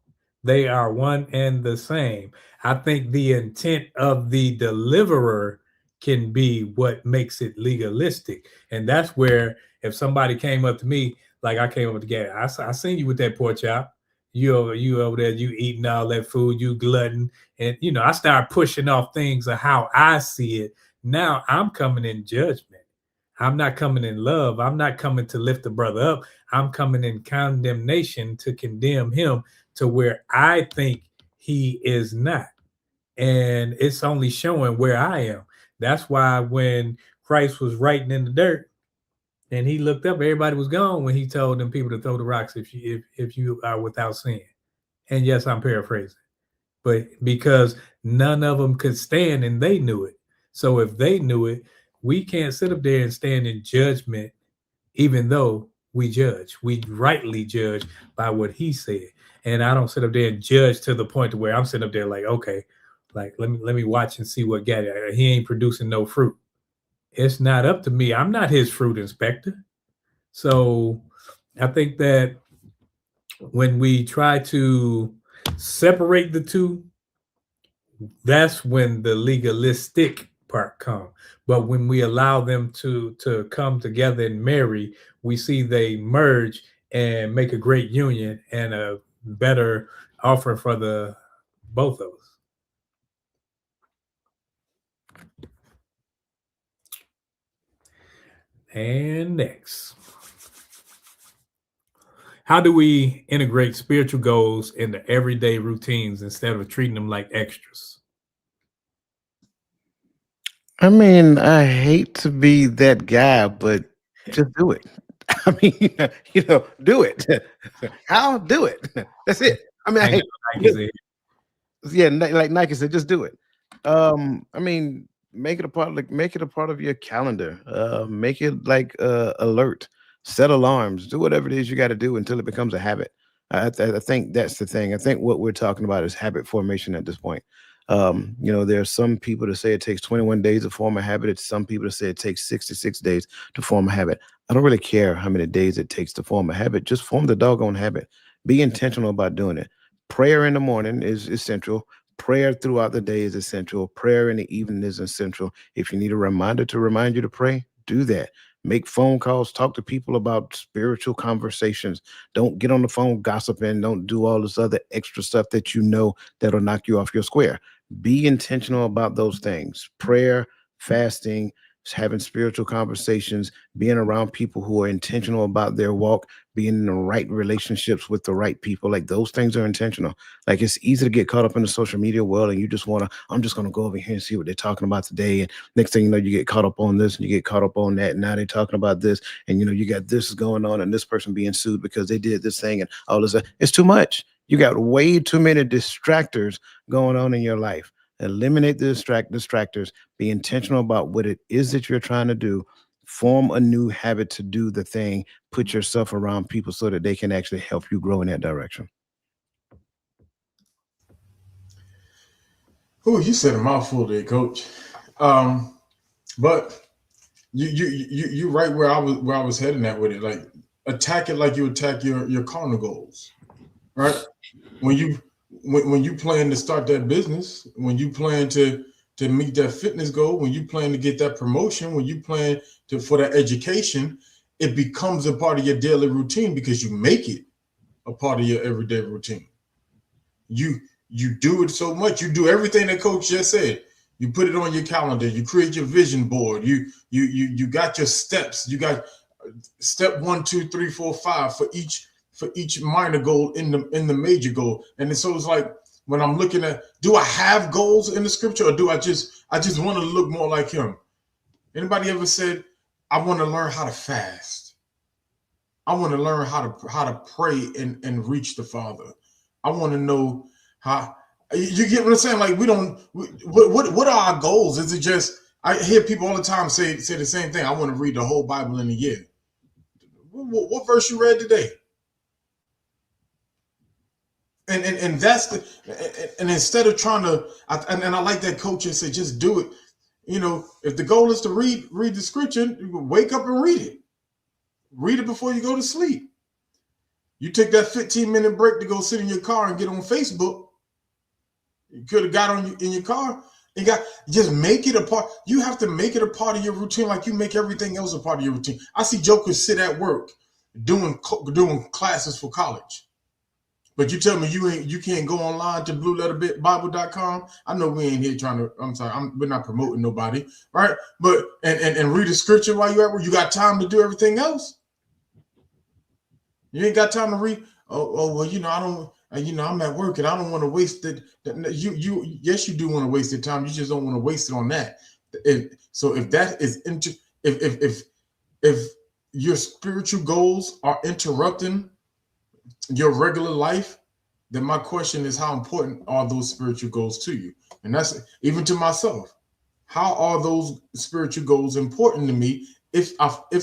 They are one and the same. I think the intent of the deliverer can be what makes it legalistic. And that's where if somebody came up to me, like I came up with the guy, I seen you with that pork chop. You over there, you eating all that food, you glutton. And I start pushing off things of how I see it. Now I'm coming in judgment. I'm not coming in love. I'm not coming to lift the brother up. I'm coming in condemnation to condemn him to where I think he is not. And it's only showing where I am. That's why when Christ was writing in the dirt and he looked up, everybody was gone when he told them people to throw the rocks if you are without sin. And yes, I'm paraphrasing, but because none of them could stand and they knew it. So if they knew it, we can't sit up there and stand in judgment, even though we judge. We rightly judge by what he said. And I don't sit up there and judge to the point to where I'm sitting up there like, okay, like let me watch and see what got it. He ain't producing no fruit. It's not up to me. I'm not his fruit inspector. So I think that when we try to separate the two, that's when the legalistic part comes. But when we allow them to come together and marry, we see they merge and make a great union and a better offering for the both of us. And next, how do we integrate spiritual goals into everyday routines instead of treating them like extras? I mean, I hate to be that guy, but just do it. I mean, do it. How? Do it. That's it. I mean, I Hang on, hate, like is it? yeah, like Nike said, just do it. I mean, make it a part of your calendar. Make it like alert. Set alarms. Do whatever it is you got to do until it becomes a habit. I think that's the thing. I think what we're talking about is habit formation at this point. There are some people that say it takes 21 days to form a habit. It's some people that say it takes 66 days to form a habit. I don't really care how many days it takes to form a habit. Just form the doggone habit. Be intentional about doing it. Prayer in the morning is essential. Prayer throughout the day is essential. Prayer in the evening is essential. If you need a reminder to remind you to pray, do that. Make phone calls, talk to people about spiritual conversations. Don't get on the phone gossiping. Don't do all this other extra stuff that you know that'll knock you off your square. Be intentional about those things. Prayer, fasting, having spiritual conversations, being around people who are intentional about their walk, being in the right relationships with the right people. Like those things are intentional. Like it's easy to get caught up in the social media world and you just want to, I'm just going to go over here and see what they're talking about today. And next thing you know, you get caught up on this and you get caught up on that. And now they're talking about this. And you got this going on and this person being sued because they did this thing and all this. It's too much. You got way too many distractors going on in your life. Eliminate the distractors. Be intentional about what it is that you're trying to do. Form a new habit to do the thing. Put yourself around people so that they can actually help you grow in that direction. Oh, you said a mouthful there, Coach. But you right where I was heading at with it. Like attack it like you attack your carnal goals, right? When you plan to start that business, when you plan to meet that fitness goal, when you plan to get that promotion, when you plan to for that education, it becomes a part of your daily routine because you make it a part of your everyday routine. You you do it so much. You do everything that Coach just said. You put it on your calendar. You create your vision board. You got your steps. You got step 1, 2, 3, 4, 5 for each minor goal in the major goal. And so it's like when I'm looking at, do I have goals in the scripture, or do I just want to look more like him? Anybody ever said, I want to learn how to fast? I want to learn how to pray and reach the Father. I want to know how. You get what I'm saying? Like what are our goals? Is it just I hear people all the time say the same thing. I want to read the whole Bible in a year. What verse you read today? And that's and instead of trying to, and I like that coach and say just do it. You know, if the goal is to read the scripture, wake up and read it. Read it before you go to sleep. You take that 15-minute break to go sit in your car and get on Facebook. You could have got on in your car. Just make it a part. You have to make it a part of your routine, like you make everything else a part of your routine. I see jokers sit at work doing classes for college, but you tell me you can't go online to blueletterbible.com. I know we ain't here trying to. I'm sorry, we're not promoting nobody, right? But and read the scripture while you're at work. You got time to do everything else. You ain't got time to read. Oh well, you know I don't. You know, I'm at work and I don't want to waste it. Yes, you do want to waste your time. You just don't want to waste it on that. So if that is if your spiritual goals are interrupting your regular life, then my question is, how important are those spiritual goals to you? And that's even to myself. How are those spiritual goals important to me if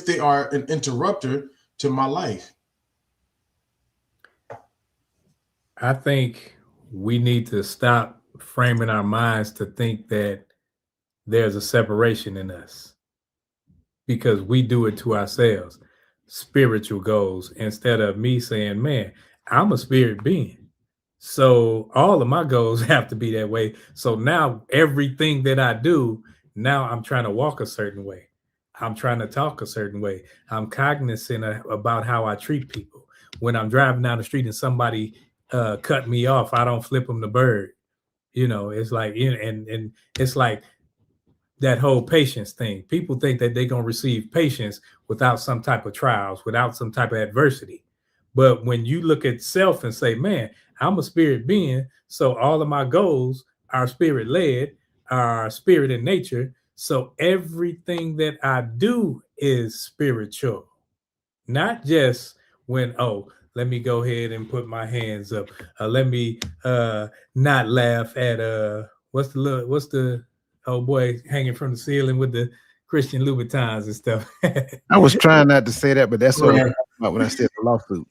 they are an interrupter to my life? I think we need to stop framing our minds to think that there's a separation in us, because we do it to ourselves. Spiritual goals, instead of me saying, man, I'm a spirit being, so all of my goals have to be that way. So now everything that I do, now I'm trying to walk a certain way. I'm trying to talk a certain way. I'm cognizant about how I treat people. When I'm driving down the street and somebody cut me off, I don't flip them the bird. You know, it's like, and it's like that whole patience thing. People think that they're going to receive patience without some type of trials, without some type of adversity. But when you look at self and say, man, I'm a spirit being, so all of my goals are spirit led, are spirit in nature. So everything that I do is spiritual, not just when, oh, let me go ahead and put my hands up. Let me not laugh at what's the old boy hanging from the ceiling with the Christian Louboutins and stuff. I was trying not to say that, but that's what I was talking about when I said the lawsuit.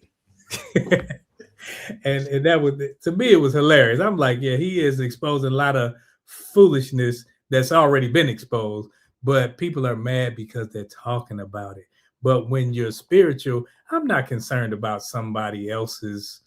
and that was, to me, it was hilarious. I'm like, yeah, he is exposing a lot of foolishness that's already been exposed, but people are mad because they're talking about it. But when you're spiritual, I'm not concerned about somebody else's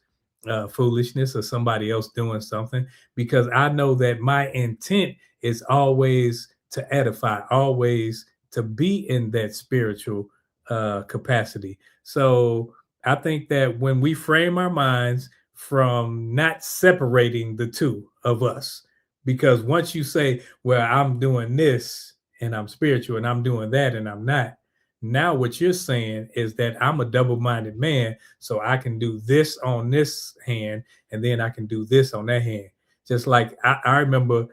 foolishness or somebody else doing something, because I know that my intent is always to edify, always to be in that spiritual capacity. So I think that when we frame our minds from not separating the two of us, because once you say, well, I'm doing this and I'm spiritual and I'm doing that and I'm not, now what you're saying is that I'm a double-minded man, so I can do this on this hand and then I can do this on that hand. Just like I remember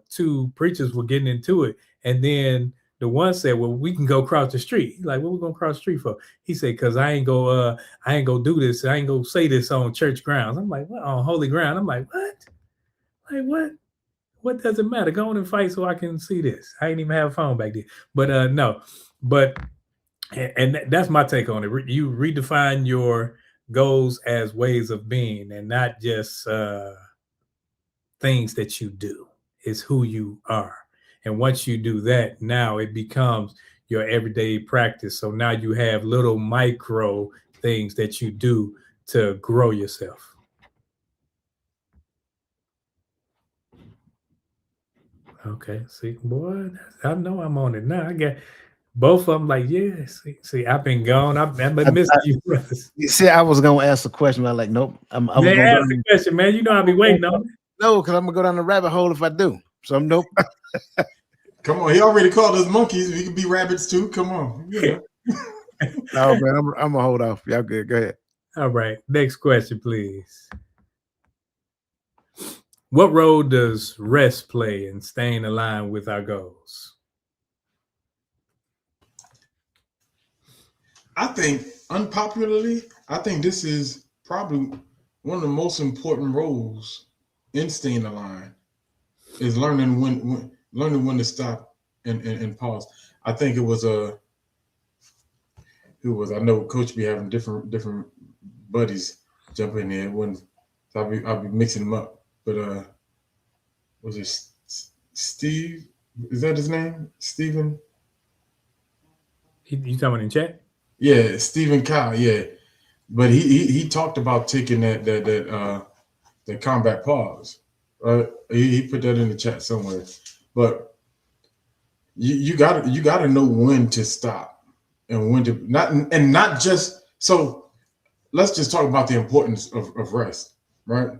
two preachers were getting into it, and then the one said, well, we can go cross the street. He's like, what we gonna cross the street for? He said, because I ain't go do this. I ain't go say this on church grounds. I'm like, what, on holy ground? I'm like, what? Like, what? What does it matter? Go on and fight so I can see this. I ain't even have a phone back then. But no. But and that's my take on it. You redefine your goals as ways of being and not just things that you do. It's who you are. And once you do that, now it becomes your everyday practice. So now you have little micro things that you do to grow yourself. Okay, see, boy, I know I'm on it now. I got both of them like, yeah, see, I've been gone. I've been missing you, brothers. You see, I was gonna ask a question, but I'm like, nope. I was Man, gonna ask the question, man. You know I'll be waiting on it. No, because I'm gonna go down the rabbit hole if I do. So I'm nope. Come on, he already called us monkeys. We can be rabbits too. Come on. Yeah. No, man, I'm gonna hold off. Y'all good. Go ahead. All right. Next question, please. What role does rest play in staying aligned with our goals? I think, unpopularly, I think this is probably one of the most important roles in staying aligned is learning when to stop and pause. I think it was a who was I know Coach be having different buddies jump in there when so I'll be mixing them up. But was it Steve? Is that his name? Stephen? You talking about in chat? Yeah, Stephen Kyle. Yeah, but he talked about taking that combat pause. Right? He put that in the chat somewhere. But you gotta know when to stop and when to not just so. Let's just talk about the importance of rest, right?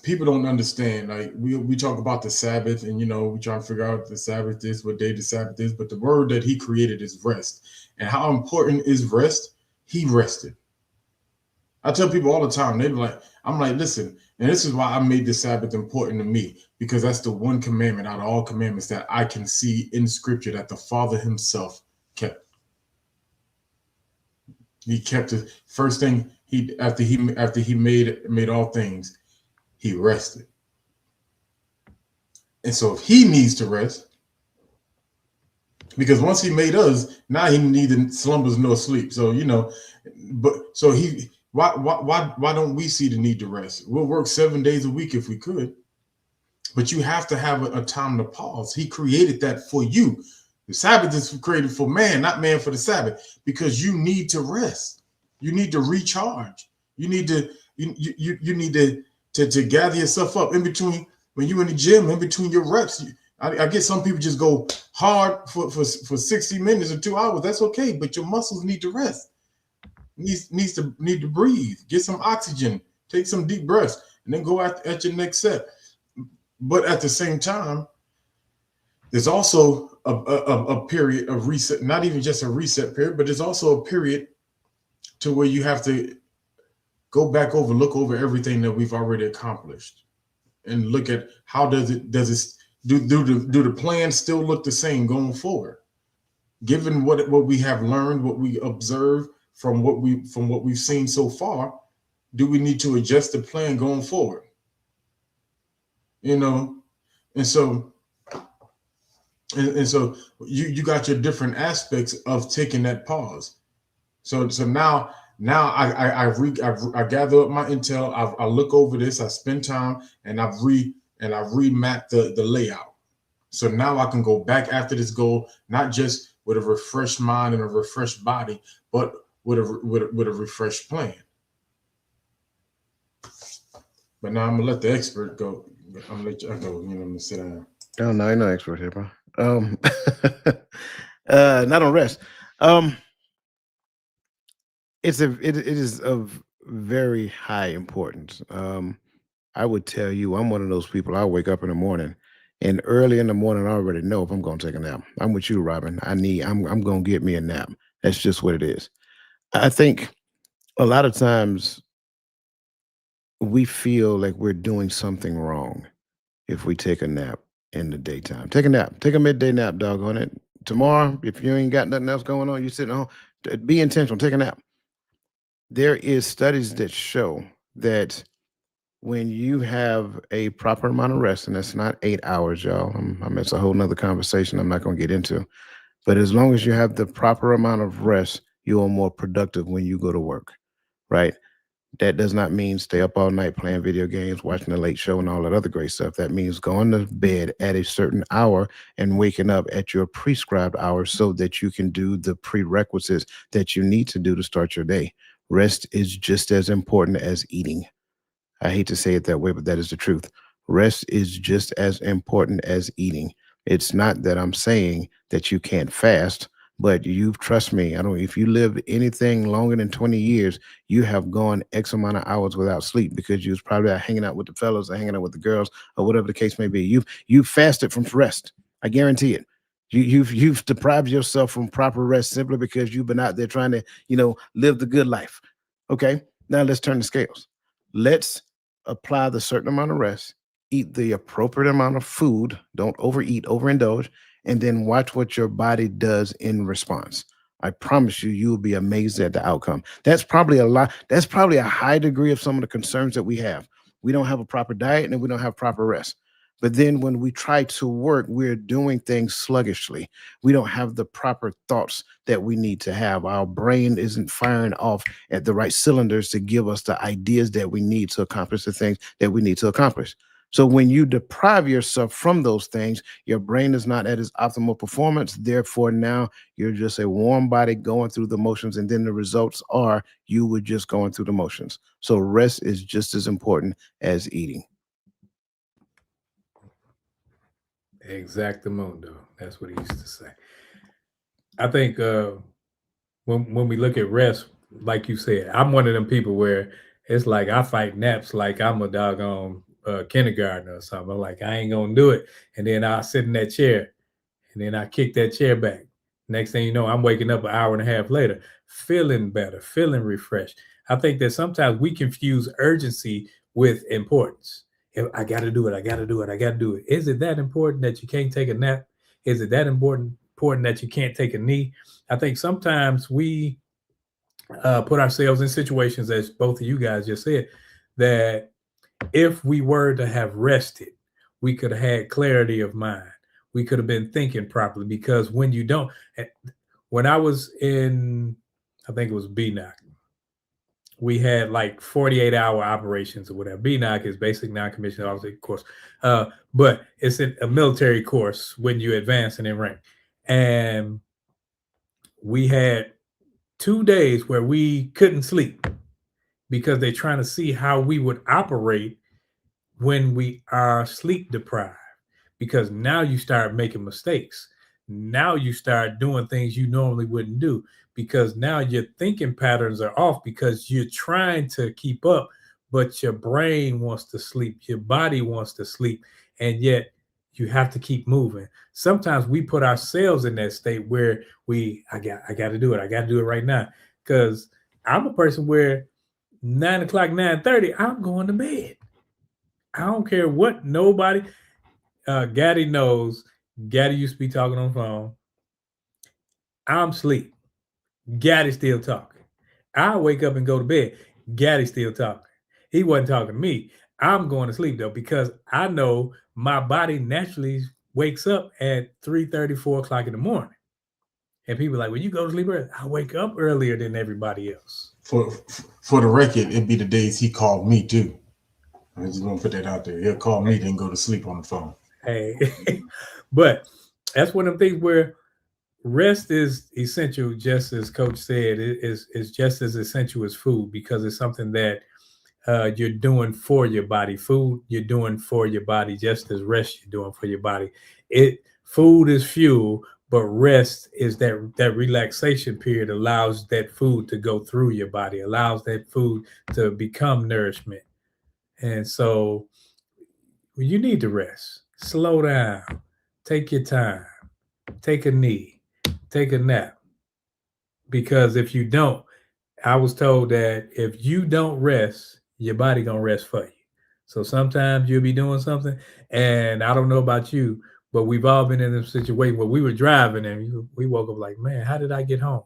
People don't understand. Like we talk about the Sabbath, and we try to figure out the Sabbath is, what day the Sabbath is, but the word that he created is rest. And how important is rest? He rested. I tell people all the time, they're like, I'm like, listen, and this is why I made the Sabbath important to me, because that's the one commandment out of all commandments that I can see in scripture that the Father himself kept. He kept it. First thing after he made all things, he rested. And so if he needs to rest, because once he made us, now he neither slumbers nor sleep. So but so why don't we see the need to rest? We'll work 7 days a week if we could, but you have to have a time to pause. He created that for you. The Sabbath is created for man, not man for the Sabbath, because you need to rest. You need to recharge. You need to you need to gather yourself up in between when you're in the gym, in between your reps. I get some people just go hard for 60 minutes or 2 hours. That's okay, but your muscles need to rest. Need to breathe, get some oxygen, take some deep breaths, and then go at your next set. But at the same time, there's also a period of reset, not even just a reset period, but there's also a period to where you have to look over everything that we've already accomplished and look at how do the plans still look the same going forward, given what we have learned, what we observe from what we've seen so far. Do we need to adjust the plan going forward? And so you got your different aspects of taking that pause. So now I gather up my intel. I look over this. I spend time and I've remapped the layout. So now I can go back after this goal, not just with a refreshed mind and a refreshed body, but with a refreshed plan. But now I'm gonna let the expert go. I'm gonna let you go. I'm gonna sit down. Oh, no, I'm no expert here, bro. Not on rest. It is of very high importance. I would tell you, I'm one of those people. I wake up in the morning, and early in the morning, I already know if I'm going to take a nap. I'm with you, Robin. I'm going to get me a nap. That's just what it is. I think a lot of times we feel like we're doing something wrong if we take a nap in the daytime. Take a nap. Take a midday nap, doggone it. Tomorrow, if you ain't got nothing else going on, you sitting home, be intentional. Take a nap. There is studies that show that when you have a proper amount of rest, and that's not 8 hours, y'all. It's a whole nother conversation I'm not going to get into. But as long as you have the proper amount of rest, you are more productive when you go to work, right? That does not mean stay up all night playing video games, watching the late show and all that other great stuff. That means going to bed at a certain hour and waking up at your prescribed hour so that you can do the prerequisites that you need to do to start your day. Rest is just as important as eating. I hate to say it that way, but that is the truth. Rest is just as important as eating. It's not that I'm saying that you can't fast, but trust me, I don't if you live anything longer than 20 years, you have gone X amount of hours without sleep because you was probably out hanging out with the fellows or hanging out with the girls or whatever the case may be. You've fasted from rest. I guarantee it. You've deprived yourself from proper rest simply because you've been out there trying to, live the good life. Okay. Now let's turn the scales. Let's apply the certain amount of rest, eat the appropriate amount of food, don't overeat, overindulge, and then watch what your body does in response. I promise you will be amazed at the outcome. That's probably a lot. That's probably a high degree of some of the concerns that we have. We don't have a proper diet and we don't have proper rest. But then when we try to work, we're doing things sluggishly. We don't have the proper thoughts that we need to have. Our brain isn't firing off at the right cylinders to give us the ideas that we need to accomplish the things that we need to accomplish. So when you deprive yourself from those things, your brain is not at its optimal performance. Therefore, now you're just a warm body going through the motions, and then the results are you were just going through the motions. So rest is just as important as eating. Exactamundo. That's what he used to say. I think when we look at rest, like you said, I'm one of them people where it's like I fight naps like I'm a doggone kindergartner or something. I'm like, I ain't gonna do it. And then I sit in that chair and then I kick that chair back. Next thing you know, I'm waking up an hour and a half later, feeling better, feeling refreshed. I think that sometimes we confuse urgency with importance. If I got to do it, I got to do it, I got to do it. Is it that important that you can't take a nap? Is it that important that you can't take a knee? I think sometimes we put ourselves in situations, as both of you guys just said, that if we were to have rested, we could have had clarity of mind. We could have been thinking properly, because when you don't, when I was in, I think it was BNOC, we had like 48-hour operations or whatever. BNOC is basic non-commissioned officer course, but it's a military course when you advance and in rank. And we had 2 days where we couldn't sleep because they're trying to see how we would operate when we are sleep deprived, because now you start making mistakes. Now you start doing things you normally wouldn't do, because now your thinking patterns are off because you're trying to keep up, but your brain wants to sleep, your body wants to sleep, and yet you have to keep moving. Sometimes we put ourselves in that state where I got to do it. I got to do it right now, because I'm a person where 9 o'clock, 9:30, I'm going to bed. I don't care what nobody. Gaddy knows. Gaddy used to be talking on the phone. I'm asleep. Gaddy still talking. I wake up and go to bed. Gaddy still talking. He wasn't talking to me. I'm going to sleep though, because I know my body naturally wakes up at 3:30, 4 o'clock in the morning. And people are like, well, you go to sleep early. I wake up earlier than everybody else. For the record, it'd be the days he called me too. I'm just gonna put that out there. He'll call me, then go to sleep on the phone. Hey, but that's one of the things where rest is essential, just as Coach said. It is just as essential as food, because it's something that you're doing for your body. Food you're doing for your body, just as rest you're doing for your body. Food is fuel, but rest is that relaxation period, allows that food to go through your body, allows that food to become nourishment. And so you need to rest, slow down, take your time, take a knee, take a nap. Because if you don't, I was told that if you don't rest, your body gonna rest for you. So sometimes you'll be doing something, and I don't know about you, but we've all been in a situation where we were driving and we woke up like, man, how did I get home?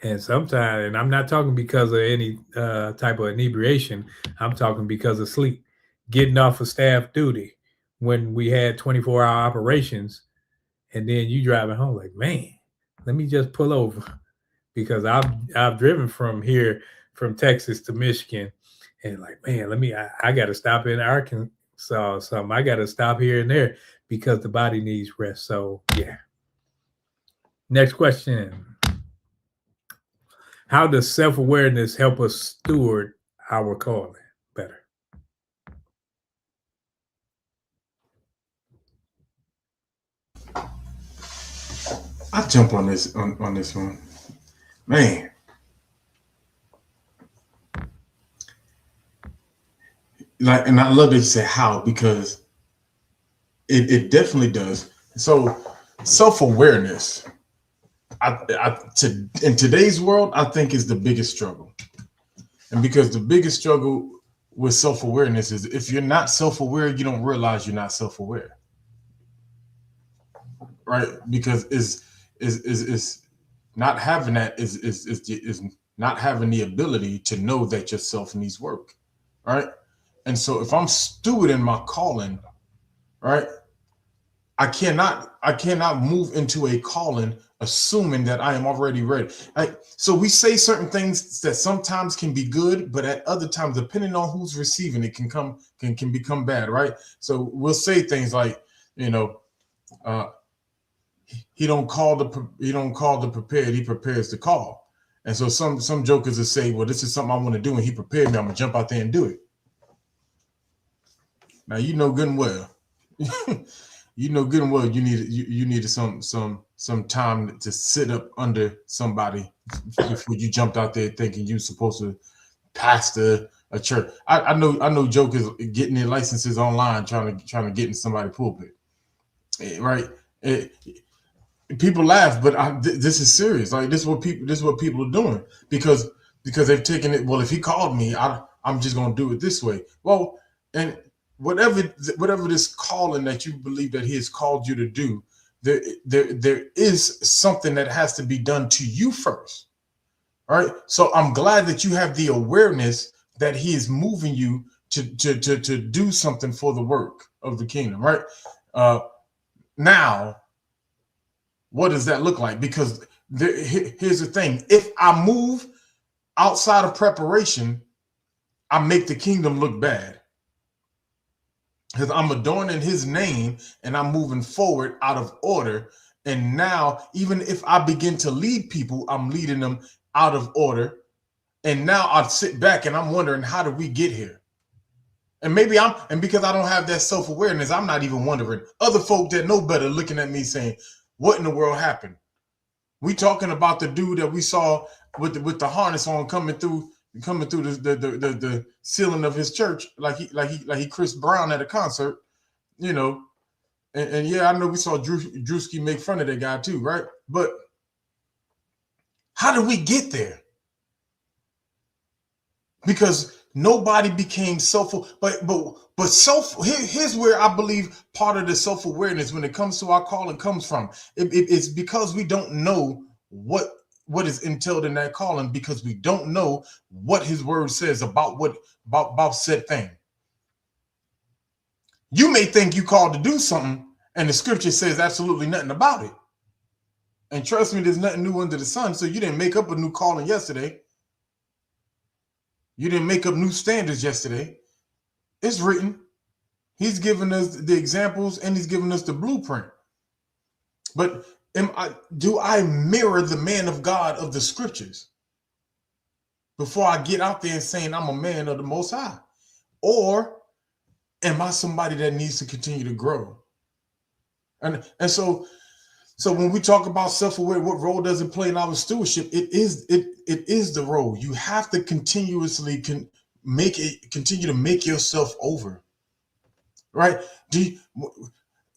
And sometimes, and I'm not talking because of any type of inebriation, I'm talking because of sleep. Getting off of staff duty when we had 24-hour operations, and then you driving home like, man, let me just pull over, because I've driven from here, from Texas to Michigan, and like, man, I got to stop in Arkansas or something. I got to stop here and there because the body needs rest. So yeah. Next question. How does self-awareness help us steward our calling better? I jump on this one, man. Like, and I love that you say how, because it definitely does. So self-awareness, in today's world, I think is the biggest struggle. And because the biggest struggle with self-awareness is if you're not self-aware, you don't realize you're not self-aware. Right? Because is not having that is not having the ability to know that yourself needs work. Right? And so if I'm steward in my calling, right, I cannot move into a calling assuming that I am already ready. So we say certain things that sometimes can be good, but at other times, depending on who's receiving it, can become bad, right? So we'll say things like, you know, uh, he don't call the prepared, he prepares the call. And so some jokers will say, well, this is something I want to do, and he prepared me. I'm gonna jump out there and do it. Now you know good and well. You know good and well you needed some time to sit up under somebody before you jumped out there thinking you're supposed to pastor a church. I know jokers getting their licenses online trying to get in somebody's pulpit. Right? Eh, People laugh, but this is serious. Like this is what people are doing because they've taken it. Well, if he called me, I'm just gonna do it this way. Well, and whatever this calling that you believe that he has called you to do, there is something that has to be done to you first. All right. So I'm glad that you have the awareness that he is moving you to do something for the work of the kingdom. Right. Uh, Now, what does that look like? Because here's the thing: if I move outside of preparation, I make the kingdom look bad because I'm adorning his name and I'm moving forward out of order. And now, even if I begin to lead people, I'm leading them out of order. And now I sit back and I'm wondering, how did we get here? And because I don't have that self-awareness, I'm not even wondering. Other folk that know better looking at me saying, what in the world happened? We talking about the dude that we saw with the harness on coming through the ceiling of his church like he Chris Brown at a concert, you know. And yeah, I know we saw Drewski make fun of that guy too, right? But how did we get there? Because nobody became here's where I believe part of the self-awareness when it comes to our calling comes from. It's because we don't know what is entailed in that calling, because we don't know what his word says about said thing. You may think you called to do something and the scripture says absolutely nothing about it. And trust me, there's nothing new under the sun. So you didn't make up a new calling yesterday. You didn't make up new standards yesterday. It's written. He's given us the examples and he's given us the blueprint. But do I mirror the man of God of the scriptures before I get out there and saying I'm a man of the Most High? Or am I somebody that needs to continue to grow? And so when we talk about self-aware, what role does it play in our stewardship? It is the role. You have to continuously continue to make yourself over. Right?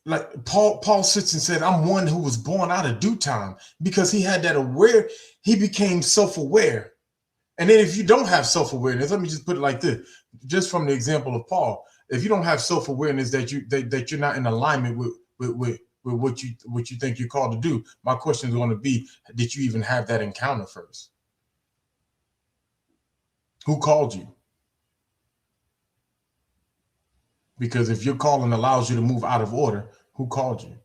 Like Paul sits and said, I'm one who was born out of due time, because he had that he became self-aware. And then if you don't have self-awareness, let me just put it like this, just from the example of Paul, if you don't have self-awareness that you're not in alignment with what you think you're called to do, my question is going to be, did you even have that encounter first? Who called you? Because if your calling allows you to move out of order, who called you?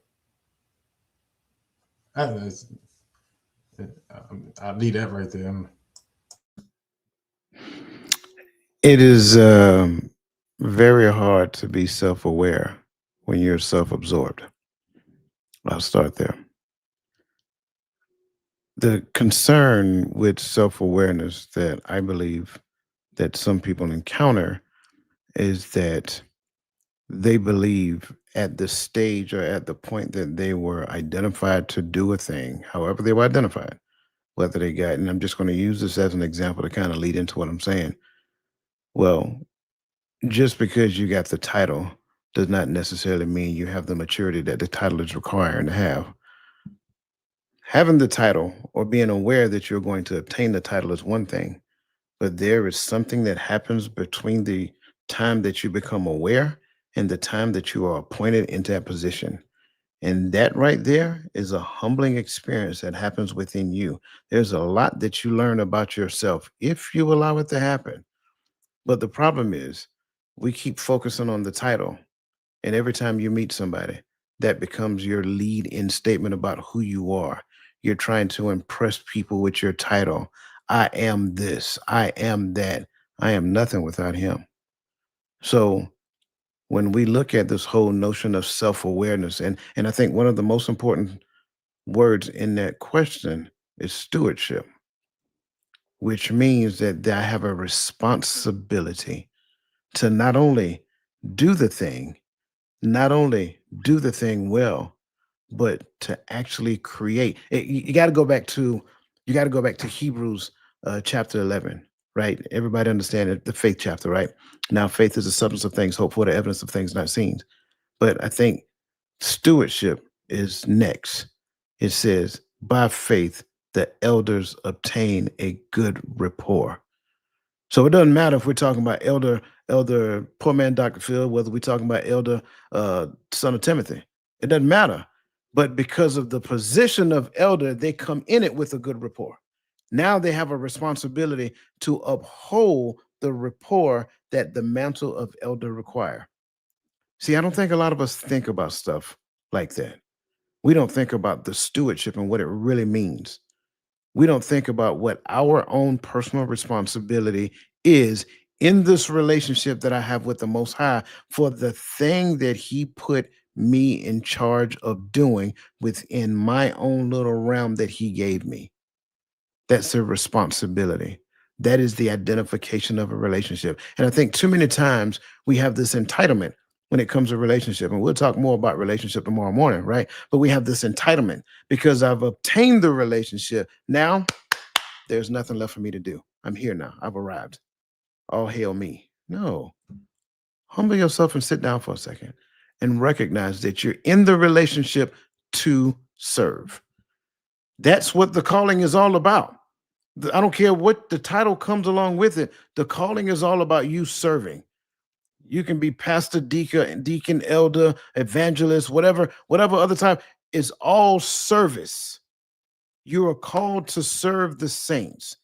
I'll leave that right there. It is very hard to be self-aware when you're self-absorbed. I'll start there. The concern with self-awareness that I believe that some people encounter is that they believe at the stage or at the point that they were identified to do a thing, however they were identified, whether they got, and I'm just going to use this as an example to kind of lead into what I'm saying. Well, just because you got the title does not necessarily mean you have the maturity that the title is requiring to have. Having the title or being aware that you're going to obtain the title is one thing, but there is something that happens between the time that you become aware and the time that you are appointed into that position. And that right there is a humbling experience that happens within you. There's a lot that you learn about yourself if you allow it to happen. But the problem is, we keep focusing on the title. And every time you meet somebody, that becomes your lead in statement about who you are. You're trying to impress people with your title. I am this, I am that, I am nothing without him. So when we look at this whole notion of self-awareness, and I think one of the most important words in that question is stewardship, which means that I have a responsibility to not only do the thing, not only do the thing well, but to actually create. You got to go back to Hebrews chapter 11, right? Everybody understand it, the faith chapter, right? Now, faith is the substance of things hoped for, the evidence of things not seen. But I think stewardship is next. It says, by faith, the elders obtain a good rapport. So it doesn't matter if we're talking about elder poor man Dr. Phil, whether we're talking about elder son of Timothy. It doesn't matter. But because of the position of elder, they come in it with a good rapport. Now they have a responsibility to uphold the rapport that the mantle of elder require. See, I don't think a lot of us think about stuff like that. We don't think about the stewardship and what it really means. We don't think about what our own personal responsibility is in this relationship that I have with the Most High for the thing that He put me in charge of doing within my own little realm that He gave me. That's a responsibility. That is the identification of a relationship. And I think too many times we have this entitlement when it comes to relationship. And we'll talk more about relationship tomorrow morning, right? But we have this entitlement because I've obtained the relationship. Now there's nothing left for me to do. I'm here now. I've arrived. All hail me. No. Humble yourself and sit down for a second and recognize that you're in the relationship to serve. That's what the calling is all about. I don't care what the title comes along with it. The calling is all about you serving. You can be pastor, deacon, elder, evangelist, whatever other type. It's all service. You are called to serve the saints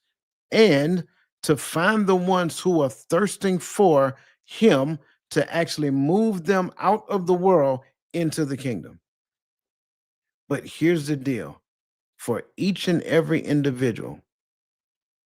and to find the ones who are thirsting for Him to actually move them out of the world into the kingdom. But here's the deal. For each and every individual,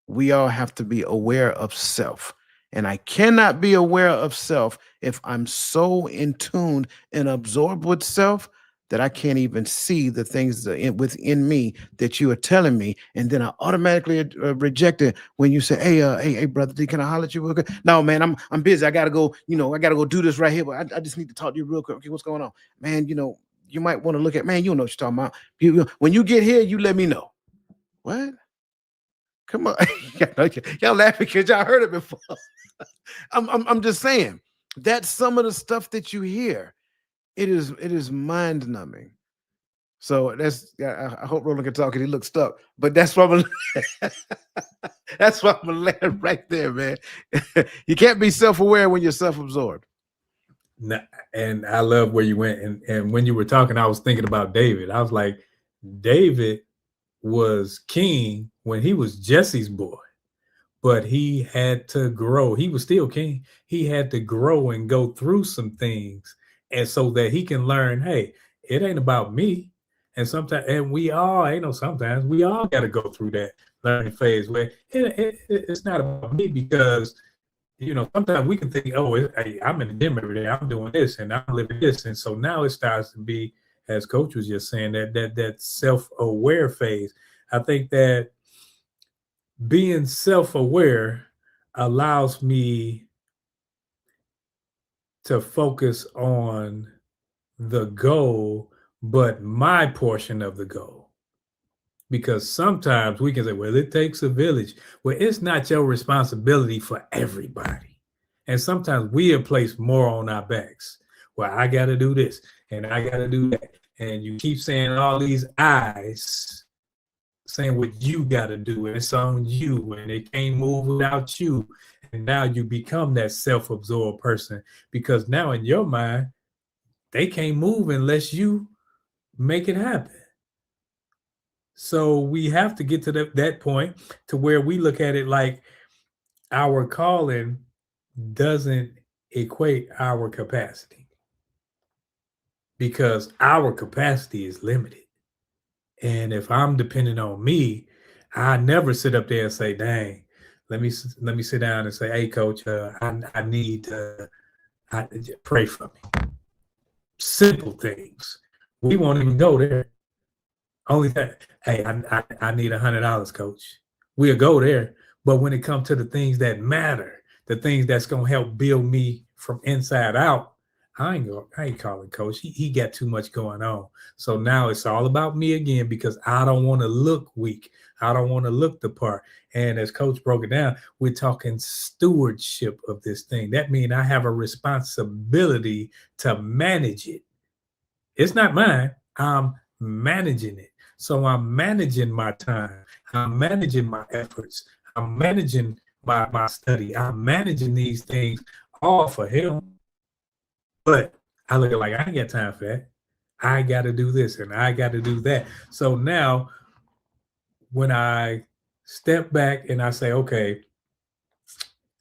we all have to be aware of self. And I cannot be aware of self if I'm so in tune and absorbed with self that I can't even see the things within me that you are telling me. And then I automatically reject it when you say, hey, brother D, can I holler at you real quick? No, man, I'm busy. I got to go, I got to go do this right here. But I just need to talk to you real quick. Okay, what's going on? Man, you might want to look at, man, you know what you're talking about. When you get here, you let me know. What? Come on, y'all laughing because y'all heard it before. I'm just saying that's some of the stuff that you hear. It is mind numbing. So I hope Roland can talk because he looks stuck. But that's what that's what I'm gonna land right there, man. You can't be self-aware when you're self-absorbed. And I love where you went. And when you were talking, I was thinking about David. I was like, David was king when he was Jesse's boy, but he had to grow. He was still king. He had to grow and go through some things, and so that he can learn, hey, it ain't about me. And sometimes, and we all, sometimes we all got to go through that learning phase where it's not about me because, sometimes we can think, I'm in the gym every day. I'm doing this and I'm living this. And so now it starts to be, as Coach was just saying, that self-aware phase. I think that being self-aware allows me to focus on the goal, but my portion of the goal. Because sometimes we can say, well, it takes a village. Well, it's not your responsibility for everybody. And sometimes we have placed more on our backs. Well, I got to do this and I got to do that. And you keep saying all these I's, saying what you got to do. And it's on you and it can't move without you. And now you become that self-absorbed person because now in your mind, they can't move unless you make it happen. So we have to get to that point to where we look at it like our calling doesn't equate our capacity, because our capacity is limited. And if I'm depending on me, I never sit up there and say, "Dang, let me sit down and say, hey, coach, I need pray for me." Simple things. We won't even go there. Only that, hey, I need $100, coach. We'll go there. But when it comes to the things that matter, the things that's gonna help build me from inside out, I ain't calling coach. He got too much going on. So now it's all about me again, because I don't want to look weak. I don't want to look the part. And as coach broke it down, we're talking stewardship of this thing. That means I have a responsibility to manage it. It's not mine. I'm managing it. So I'm managing my time. I'm managing my efforts. I'm managing my study. I'm managing these things all for him. But I look at like, I ain't got time for that. I got to do this and I got to do that. So now when I step back and I say, okay,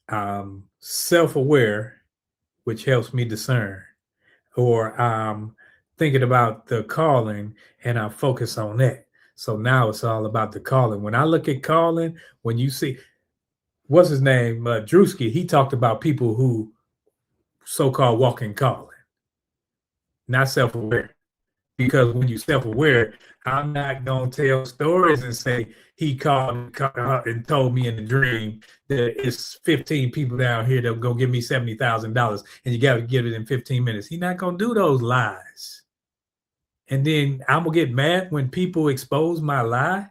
I'm self-aware, which helps me discern, or I'm thinking about the calling and I focus on that. So now it's all about the calling. When I look at calling, when you see, what's his name, Drewski, he talked about people who so-called walk in calling, not self-aware. Because when you're self-aware, I'm not going to tell stories and say he called and told me in a dream that it's 15 people down here that will go give me $70,000 and you got to get it in 15 minutes. He's not going to do those lies. And then I'm going to get mad when people expose my lie.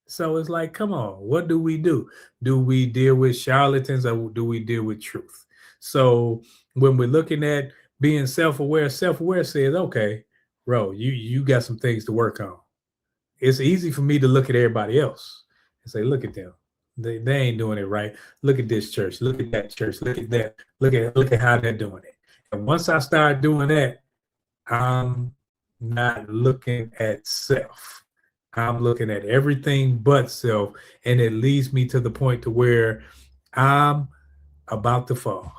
So it's like, come on, what do we do? Do we deal with charlatans or do we deal with truth? So when we're looking at being self-aware says, okay, bro, you got some things to work on. It's easy for me to look at everybody else and say, look at them. They ain't doing it right. Look at this church. Look at that church. Look at that. Look at how they're doing it. And once I start doing that, I'm not looking at self. I'm looking at everything but self. And it leads me to the point to where I'm about to fall,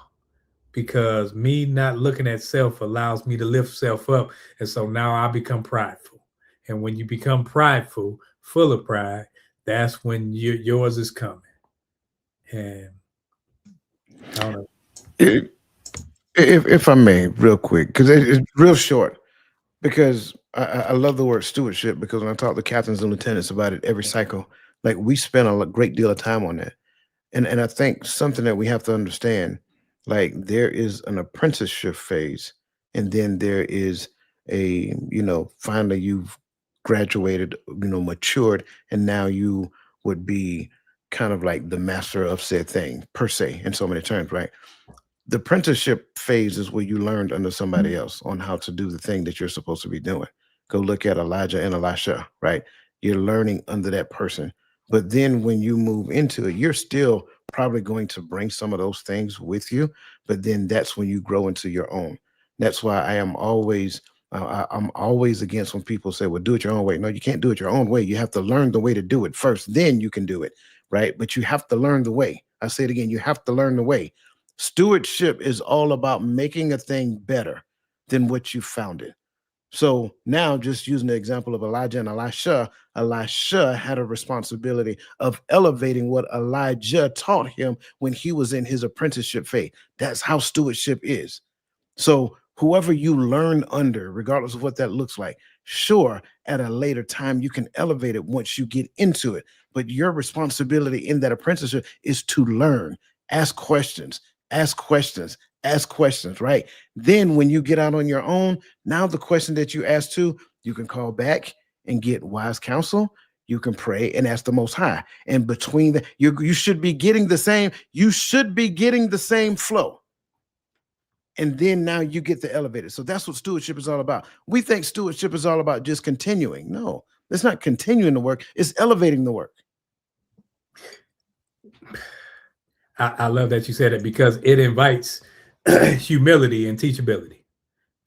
because me not looking at self allows me to lift self up. And so now I become prideful. And when you become prideful, full of pride, that's when yours is coming. And I don't know. If I may, real quick, because it's real short, because I love the word stewardship, because when I talk to captains and lieutenants about it every cycle, like we spend a great deal of time on that. And I think something that we have to understand, like there is an apprenticeship phase, and then there is a, finally you've graduated, matured, and now you would be kind of like the master of said thing, per se, in so many terms, right? The apprenticeship phase is where you learned under somebody else on how to do the thing that you're supposed to be doing. Go look at Elijah and Elisha, right? You're learning under that person. But then when you move into it, you're still probably going to bring some of those things with you. But then that's when you grow into your own. That's why I am always, I'm always against when people say, well, do it your own way. No, you can't do it your own way. You have to learn the way to do it first. Then you can do it, right? But you have to learn the way. I say it again, you have to learn the way. Stewardship is all about making a thing better than what you found it. So now, just using the example of Elijah and Elisha, Elisha had a responsibility of elevating what Elijah taught him when he was in his apprenticeship phase. That's how stewardship is. So whoever you learn under, regardless of what that looks like, sure, at a later time, you can elevate it once you get into it. But your responsibility in that apprenticeship is to learn, ask questions, right? Then when you get out on your own, now the question that you ask to, you can call back and get wise counsel. You can pray and ask the Most High. And between the, you should be getting the same, flow. And then now you get the elevator. So that's what stewardship is all about. We think stewardship is all about just continuing. No, it's not continuing the work. It's elevating the work. I love that you said it, because it invites humility and teachability.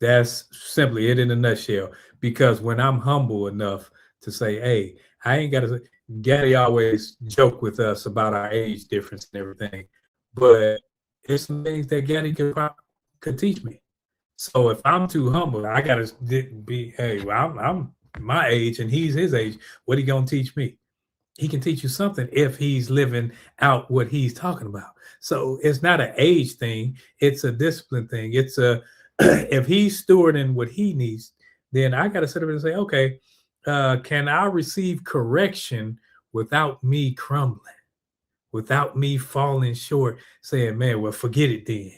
That's simply it in a nutshell. Because when I'm humble enough to say, hey, I ain't got to, Gary always joke with us about our age difference and everything. But There's some things that Gaddy could teach me. So if I'm too humble, I gotta be, hey, well, I'm my age and he's his age. What he gonna teach me? He can teach you something if he's living out what he's talking about. So it's not an age thing, it's a discipline thing. It's a if he's stewarding what he needs, then I gotta sit up and say, okay, can I receive correction without me crumbling, without me falling short, saying, man, well, forget it then.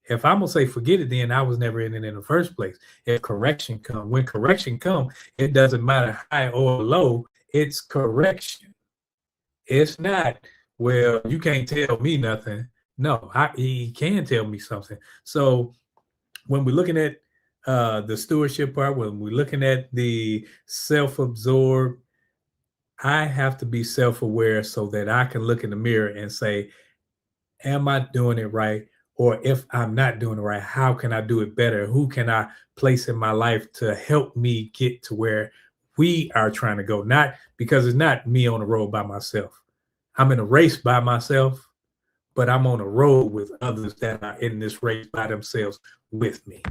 If I'm gonna say forget it, then I was never in it in the first place. If correction come, when correction come, it doesn't matter high or low. It's correction. It's not, well, you can't tell me nothing. No, he can tell me something. So when we're looking at the stewardship part, when we're looking at the self-absorbed, I have to be self-aware so that I can look in the mirror and say, am I doing it right? Or if I'm not doing it right, how can I do it better? Who can I place in my life to help me get to where we are trying to go? Not because it's not me on the road by myself. I'm in a race by myself, but I'm on a road with others that are in this race by themselves with me,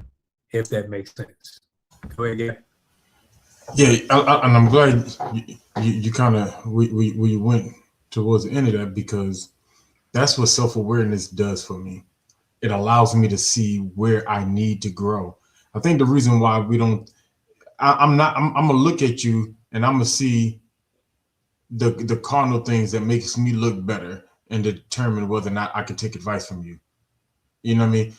if that makes sense. Go ahead, yeah. Yeah, and I'm glad you kind of we went towards the end of that, because that's what self-awareness does for me. It allows me to see where I need to grow. I think the reason why we don't, I'm gonna look at you and I'm gonna see the carnal things that makes me look better and determine whether or not I can take advice from you. You know what I mean?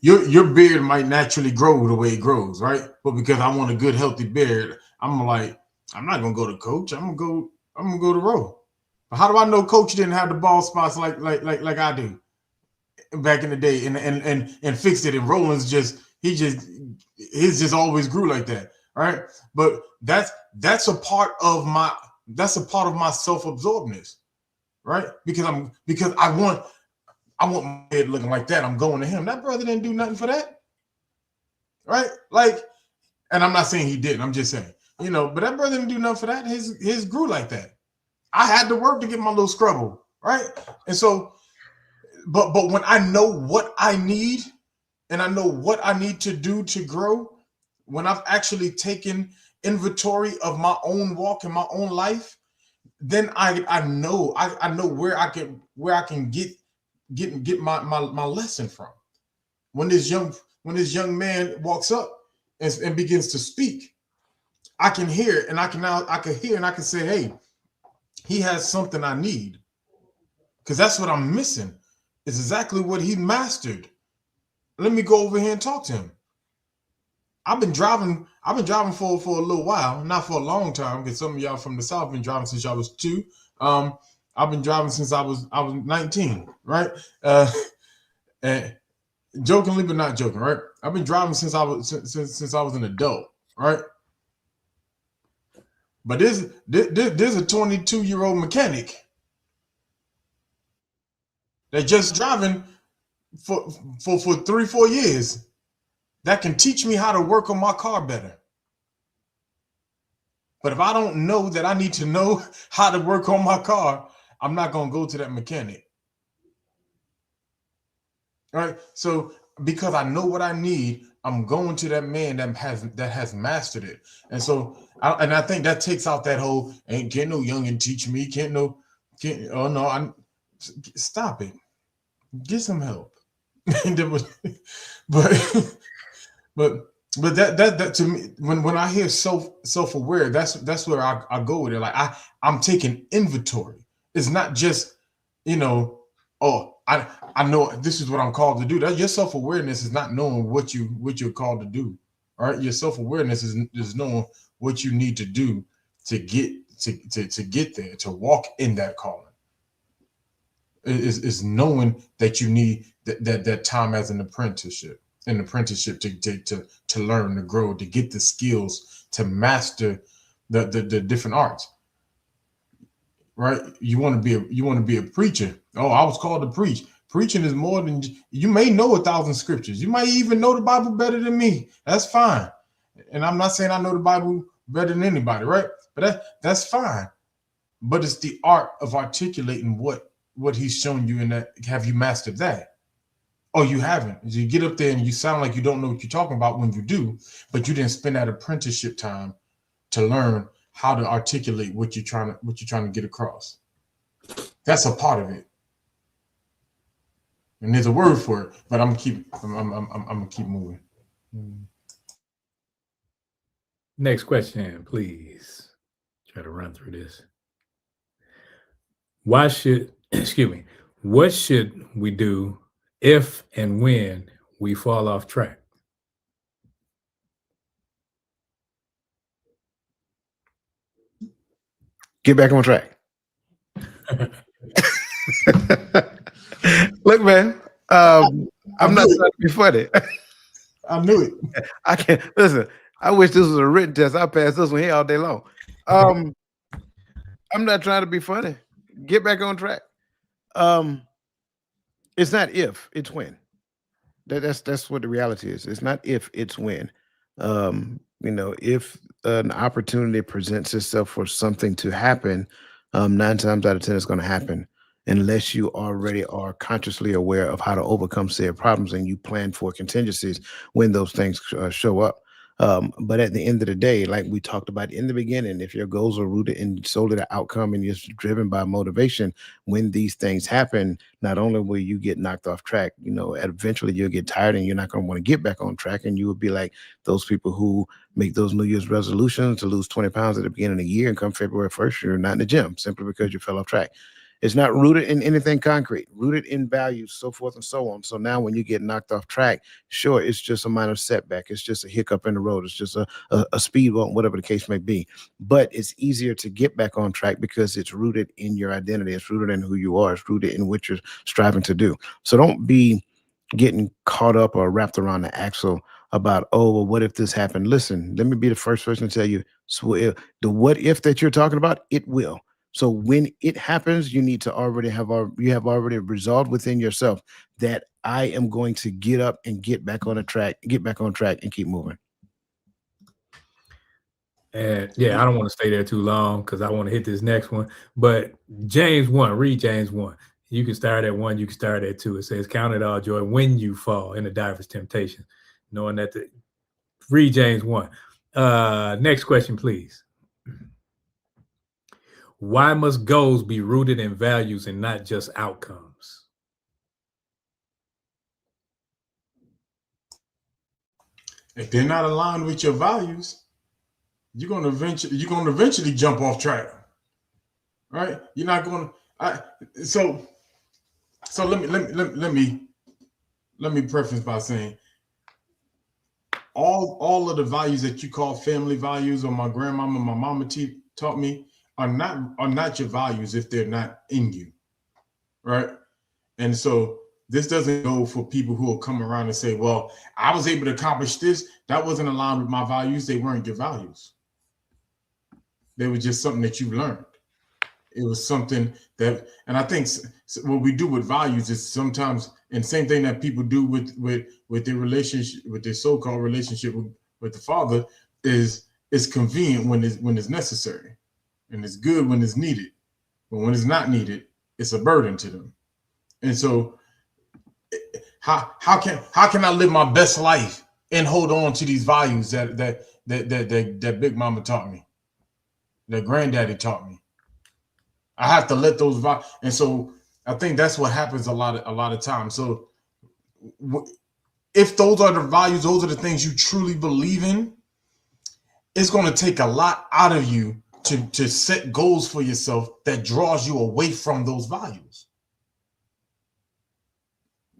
Your beard might naturally grow the way it grows, right? But because I want a good healthy beard, I'm like, I'm not gonna go to Coach. I'm gonna go to Ro. But how do I know Coach didn't have the bald spots like I do back in the day, and fixed it? And Roland's his just always grew like that, right? But that's a part of my self-absorbedness, right? Because I want my head looking like that. I'm going to him. That brother didn't do nothing for that, right? Like, and I'm not saying he didn't. I'm just saying, but that brother didn't do nothing for that. His grew like that. I had to work to get my little scrubble, right? And so, but when I know what I need and I know what I need to do to grow, when I've actually taken inventory of my own walk and my own life, then I know where I can get my lesson from. When this young man walks up and begins to speak, I can hear and I can say, hey, he has something I need, because that's what I'm missing. It's exactly what he mastered. Let me go over here and talk to him. I've been driving for a little while, not for a long time, because some of y'all from the South been driving since y'all was 2. I've been driving since I was 19, right? And jokingly, but not joking, right? I've been driving since I was an adult, right? But there's a 22-year-old mechanic that just driving for 3-4 years that can teach me how to work on my car better. But if I don't know that I need to know how to work on my car, I'm not going to go to that mechanic. All right? So because I know what I need, I'm going to that man that has mastered it. And so I think that takes out that whole, can't no youngin teach me, stop it. Get some help. but that to me, when I hear self-aware, that's where I go with it. Like I'm taking inventory. It's not just, I know this is what I'm called to do. That your self-awareness is not knowing what you're called to do. All right. Your self-awareness is knowing what you need to do to get there, to walk in that calling. Is knowing that you need that time as an apprenticeship to learn, to grow, to get the skills, to master the different arts. Right? You want to be a preacher. Oh, I was called to preach. Preaching is more than, you may know 1,000 scriptures. You might even know the Bible better than me. That's fine. And I'm not saying I know the Bible better than anybody, right? But that's fine. But it's the art of articulating what he's shown you, in that. Have you mastered that? Oh, you haven't. You get up there and you sound like you don't know what you're talking about when you do, but you didn't spend that apprenticeship time to learn how to articulate what you're trying to get across. That's a part of it. And there's a word for it, but I'm gonna keep moving. Next question, please. Try to run through this. Why should, excuse me, what should we do if and when we fall off track? Get back on track. Look, man, I'm not trying to be funny. I knew it. I can't listen. I wish this was a written test. I passed this one here all day long. I'm not trying to be funny. Get back on track. It's not if, it's when. That's what the reality is. It's not if, it's when. If an opportunity presents itself for something to happen, 9 times out of 10 it's going to happen, unless you already are consciously aware of how to overcome said problems and you plan for contingencies when those things show up. But at the end of the day, like we talked about in the beginning, if your goals are rooted in solely the outcome and you're driven by motivation, when these things happen, not only will you get knocked off track, eventually you'll get tired and you're not going to want to get back on track. And you will be like those people who make those New Year's resolutions to lose 20 pounds at the beginning of the year, and come February 1st, you're not in the gym simply because you fell off track. It's not rooted in anything concrete, rooted in values, so forth and so on. So now when you get knocked off track, sure, it's just a minor setback. It's just a hiccup in the road. It's just a speed bump, whatever the case may be. But it's easier to get back on track because it's rooted in your identity. It's rooted in who you are. It's rooted in what you're striving to do. So don't be getting caught up or wrapped around the axle about, oh, well, what if this happened? Listen, let me be the first person to tell you, so the what if that you're talking about, it will. So when it happens, you need to already have already resolved within yourself that I am going to get up and get back on track and keep moving. And yeah, I don't want to stay there too long because I want to hit this next one. But James 1, read James 1. You can start at 1, you can start at 2. It says, count it all joy when you fall into diverse temptation, knowing that read James 1. Next question, please. Why must goals be rooted in values and not just outcomes? If they're not aligned with your values, you're gonna eventually jump off track, right? You're not going to. So let me preface by saying all of the values that you call family values, or my grandmama, my mama taught me, are not your values if they're not in you, right? And so this doesn't go for people who will come around and say, well, I was able to accomplish this. That wasn't aligned with my values. They weren't your values. They were just something that you learned. It was something that, and I think what we do with values is sometimes, and same thing that people do with their relationship, with their so-called relationship with the Father, is convenient when it's necessary. And it's good when it's needed, but when it's not needed, it's a burden to them. And so, how can I live my best life and hold on to these values that Big Mama taught me, that Granddaddy taught me? I have to let those values, and so I think that's what happens a lot of times. So, if those are the values, those are the things you truly believe in, it's going to take a lot out of you to set goals for yourself that draws you away from those values.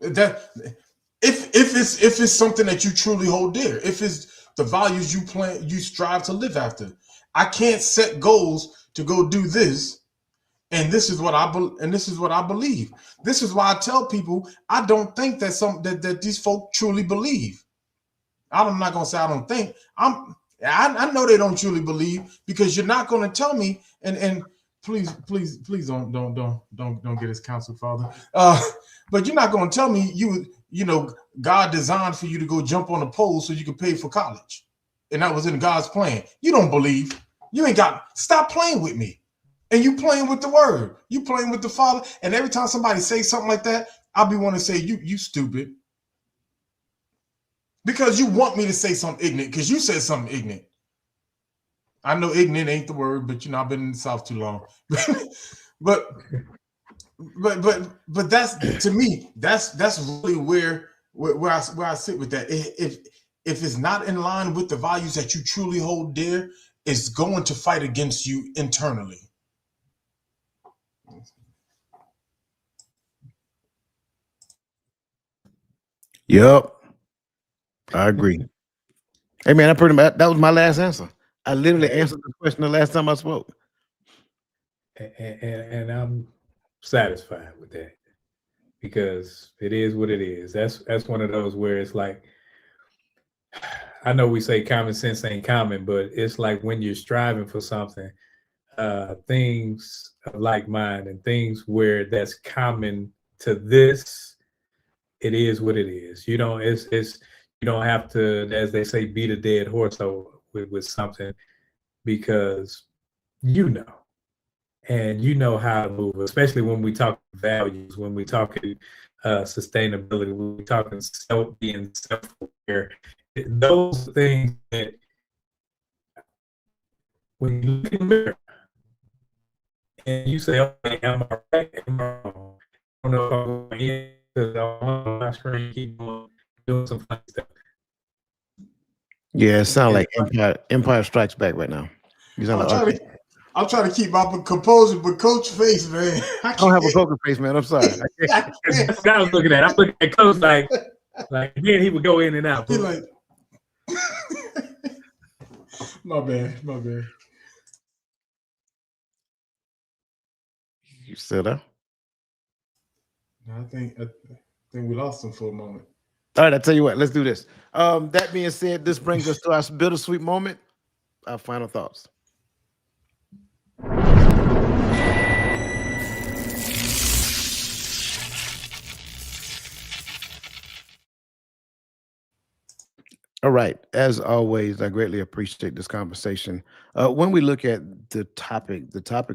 That if it's something that you truly hold dear, if it's the values you strive to live after, I can't set goals to go do this, and this is what I believe. This is why I tell people I don't think that these folk truly believe. I'm not gonna say I don't think. I know they don't truly believe, because you're not going to tell me, and please don't get us counsel, Father. But you're not going to tell me God designed for you to go jump on a pole so you can pay for college, and that was in God's plan. You don't believe. You ain't got. Stop playing with me, and you playing with the Word. You playing with the Father, and every time somebody says something like that, I'll be wanting to say you stupid. Because you want me to say something ignorant, because you said something ignorant. I know ignorant ain't the word, but I've been in the South too long. but that's, to me, that's really where I sit with that. If it's not in line with the values that you truly hold dear, it's going to fight against you internally. Yep, I agree. Hey man, that was my last answer. I literally answered the question the last time I spoke. And I'm satisfied with that, because it is what it is. That's one of those where it's like, I know we say common sense ain't common, but it's like when you're striving for something, things of like mind and things where that's common to this, it is what it is. You don't you don't have to, as they say, beat a dead horse with something, because you know, and you know how to move, especially when we talk values, when we talking sustainability, when we talking being self-aware. Those things that when you look in the mirror and you say, okay, am I right? Am I wrong? I don't know if I'm going in, because I'm on my screen, keep doing some funny stuff. Yeah, it sounds like Empire Strikes Back right now. You sound like I'm trying to keep my composure, but Coach face, man. I don't have a poker face, man. I'm sorry. That's what I was looking at. I'm looking at Coach like then he would go in and out. He like, my bad. You still there? I think we lost him for a moment. All right, I tell you what, let's do this. That being said, this brings us to our bittersweet moment. Our final thoughts. All right. As always, I greatly appreciate this conversation. When we look at the topic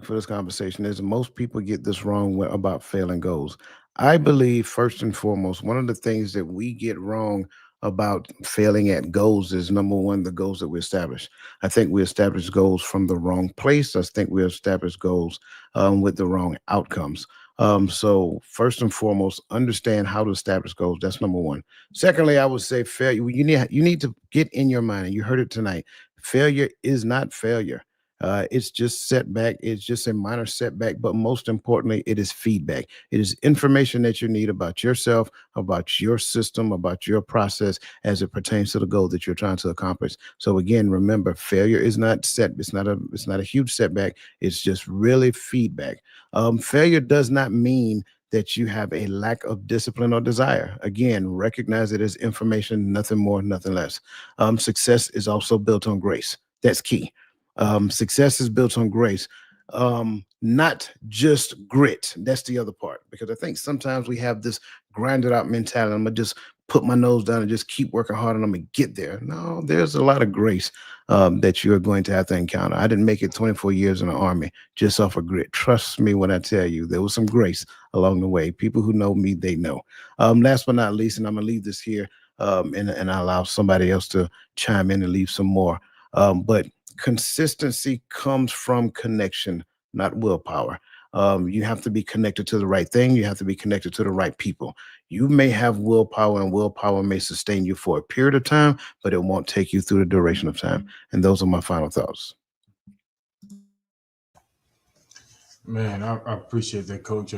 for this conversation is most people get this wrong about failing goals. I believe, first and foremost, one of the things that we get wrong about failing at goals is, number one, the goals that we establish. I think we establish goals from the wrong place. I think we establish goals with the wrong outcomes. So first and foremost, understand how to establish goals. That's number one. Secondly, I would say failure. You need to get in your mind, and you heard it tonight. Failure is not failure. It's just setback. It's just a minor setback, but most importantly, it is feedback. It is information that you need about yourself, about your system, about your process as it pertains to the goal that you're trying to accomplish. So again, remember, failure is not it's not a huge setback. It's just really feedback. Failure does not mean that you have a lack of discipline or desire. Again, recognize it as information, nothing more, nothing less. Success is also built on grace. That's key. Success is built on grace, not just grit. That's the other part, because I think sometimes we have this grinded out mentality. I'm gonna just put my nose down and just keep working hard and I'm gonna get there. No, there's a lot of grace that you're going to have to encounter. I didn't make it 24 years in the Army just off of grit. Trust me when I tell you, there was some grace along the way. People who know me, they know. Last but not least, and I'm gonna leave this here, and I allow somebody else to chime in and leave some more. But consistency comes from connection, not willpower. You have to be connected to the right thing. You have to be connected to the right people. You may have willpower, and willpower may sustain you for a period of time, but it won't take you through the duration of time. And those are my final thoughts. Man, I appreciate that, Coach.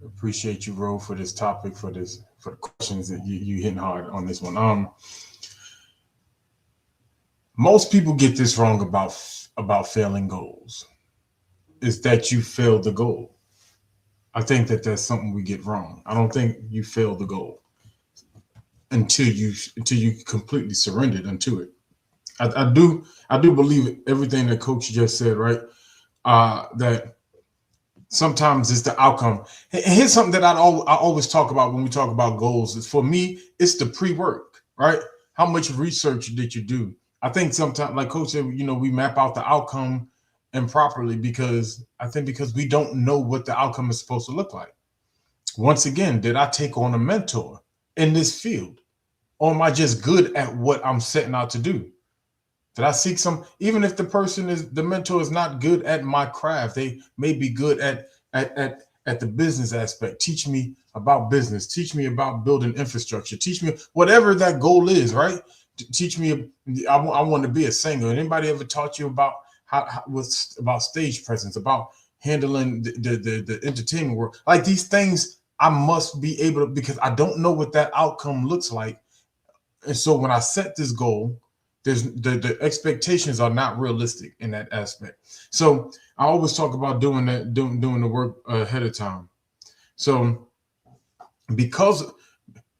Appreciate you, Ro, for this topic, for the questions that you hitting hard on this one. Most people get this wrong about failing goals. Is that you failed the goal. I think that that's something we get wrong. I don't think you fail the goal until you completely surrendered unto it. I do believe everything that Coach just said, right? That sometimes it's the outcome. And here's something that I always talk about when we talk about goals. Is for me, it's the pre-work, right? How much research did you do? I think sometimes, like Coach said, we map out the outcome improperly because we don't know what the outcome is supposed to look like. Once again, did I take on a mentor in this field? or am I just good at what I'm setting out to do? Did I seek some, even if the mentor is not good at my craft, they may be good at the business aspect. Teach me about business, teach me about building infrastructure, teach me whatever that goal is, right? Teach me, I want to be a singer. Anybody ever taught you about about stage presence, about handling the entertainment world? Like these things, I must be able to, because I don't know what that outcome looks like. And so when I set this goal, there's the expectations are not realistic in that aspect. So I always talk about doing the work ahead of time. So because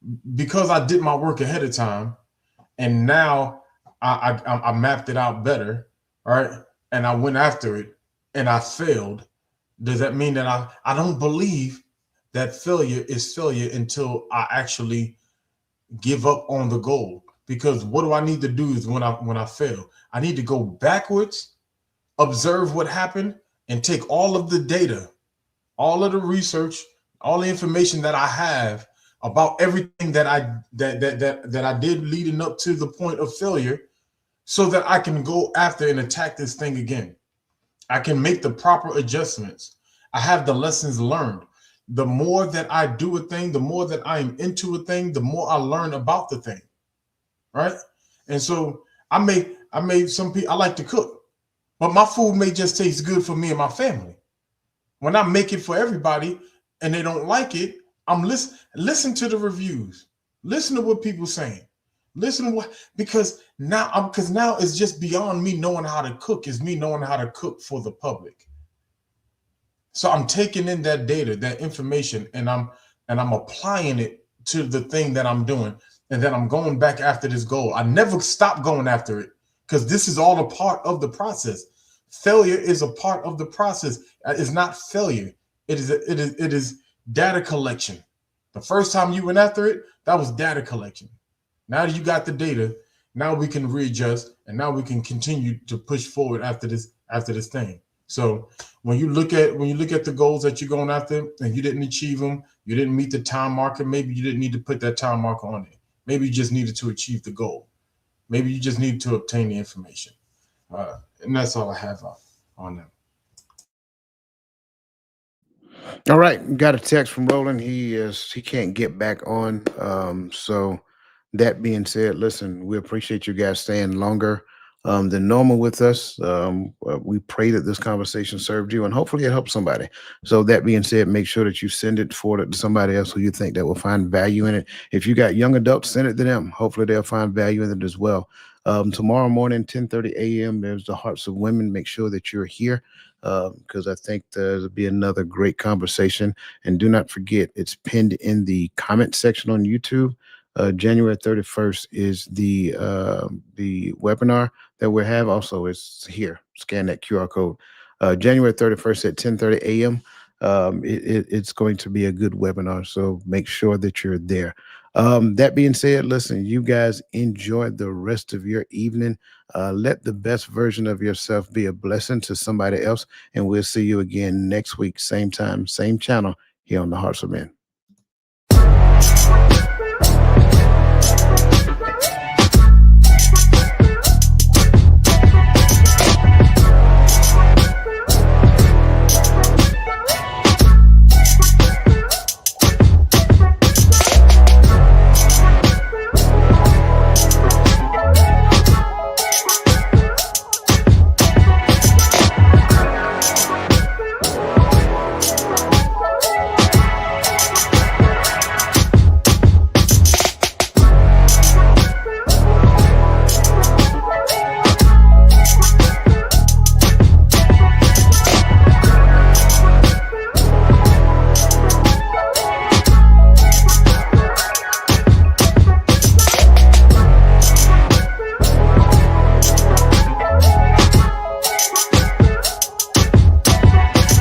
I did my work ahead of time, and now I mapped it out better, right? And I went after it, and I failed. Does that mean that I don't believe that failure is failure until I actually give up on the goal? Because what do I need to do is when I fail, I need to go backwards, observe what happened, and take all of the data, all of the research, all the information that I have about everything that I did leading up to the point of failure, so that I can go after and attack this thing again. I can make the proper adjustments. I have the lessons learned. The more that I do a thing, the more that I am into a thing, the more I learn about the thing. Right. And so I made some people, I like to cook, but my food may just taste good for me and my family. When I make it for everybody and they don't like it, I'm listen to the reviews, listen to what people saying, listen to what, because now it's just beyond me knowing how to cook. It's me knowing how to cook for the public. So I'm taking in that data, that information, and I'm applying it to the thing that I'm doing. And then I'm going back after this goal. I never stop going after it, because this is all a part of the process. Failure is a part of the process. It's not failure. It is data collection. The first time you went after it, that was data collection. Now that you got the data, now we can readjust, and now we can continue to push forward after this thing. So when you look at the goals that you're going after and you didn't achieve them, you didn't meet the time marker, maybe you didn't need to put that time marker on it. Maybe you just needed to achieve the goal. Maybe you just needed to obtain the information. And that's all I have on that. All right, got a text from Roland. He can't get back on. So that being said, listen, we appreciate you guys staying longer than normal with us. We pray that this conversation served you, and hopefully it helped somebody. So that being said, make sure that you forward it to somebody else who you think that will find value in it. If you got young adults, send it to them. Hopefully they'll find value in it as well. Tomorrow morning, 10:30 a.m., there's the Hearts of Women. Make sure that you're here, because I think there'll be another great conversation. And do not forget, it's pinned in the comment section on YouTube. January 31st is the webinar that we have. Also, it's here. Scan that QR code. January 31st at 10:30 a.m. It's going to be a good webinar, so make sure that you're there. That being said, listen, you guys enjoy the rest of your evening. Let the best version of yourself be a blessing to somebody else, and we'll see you again next week, same time, same channel here on the Hearts of Men.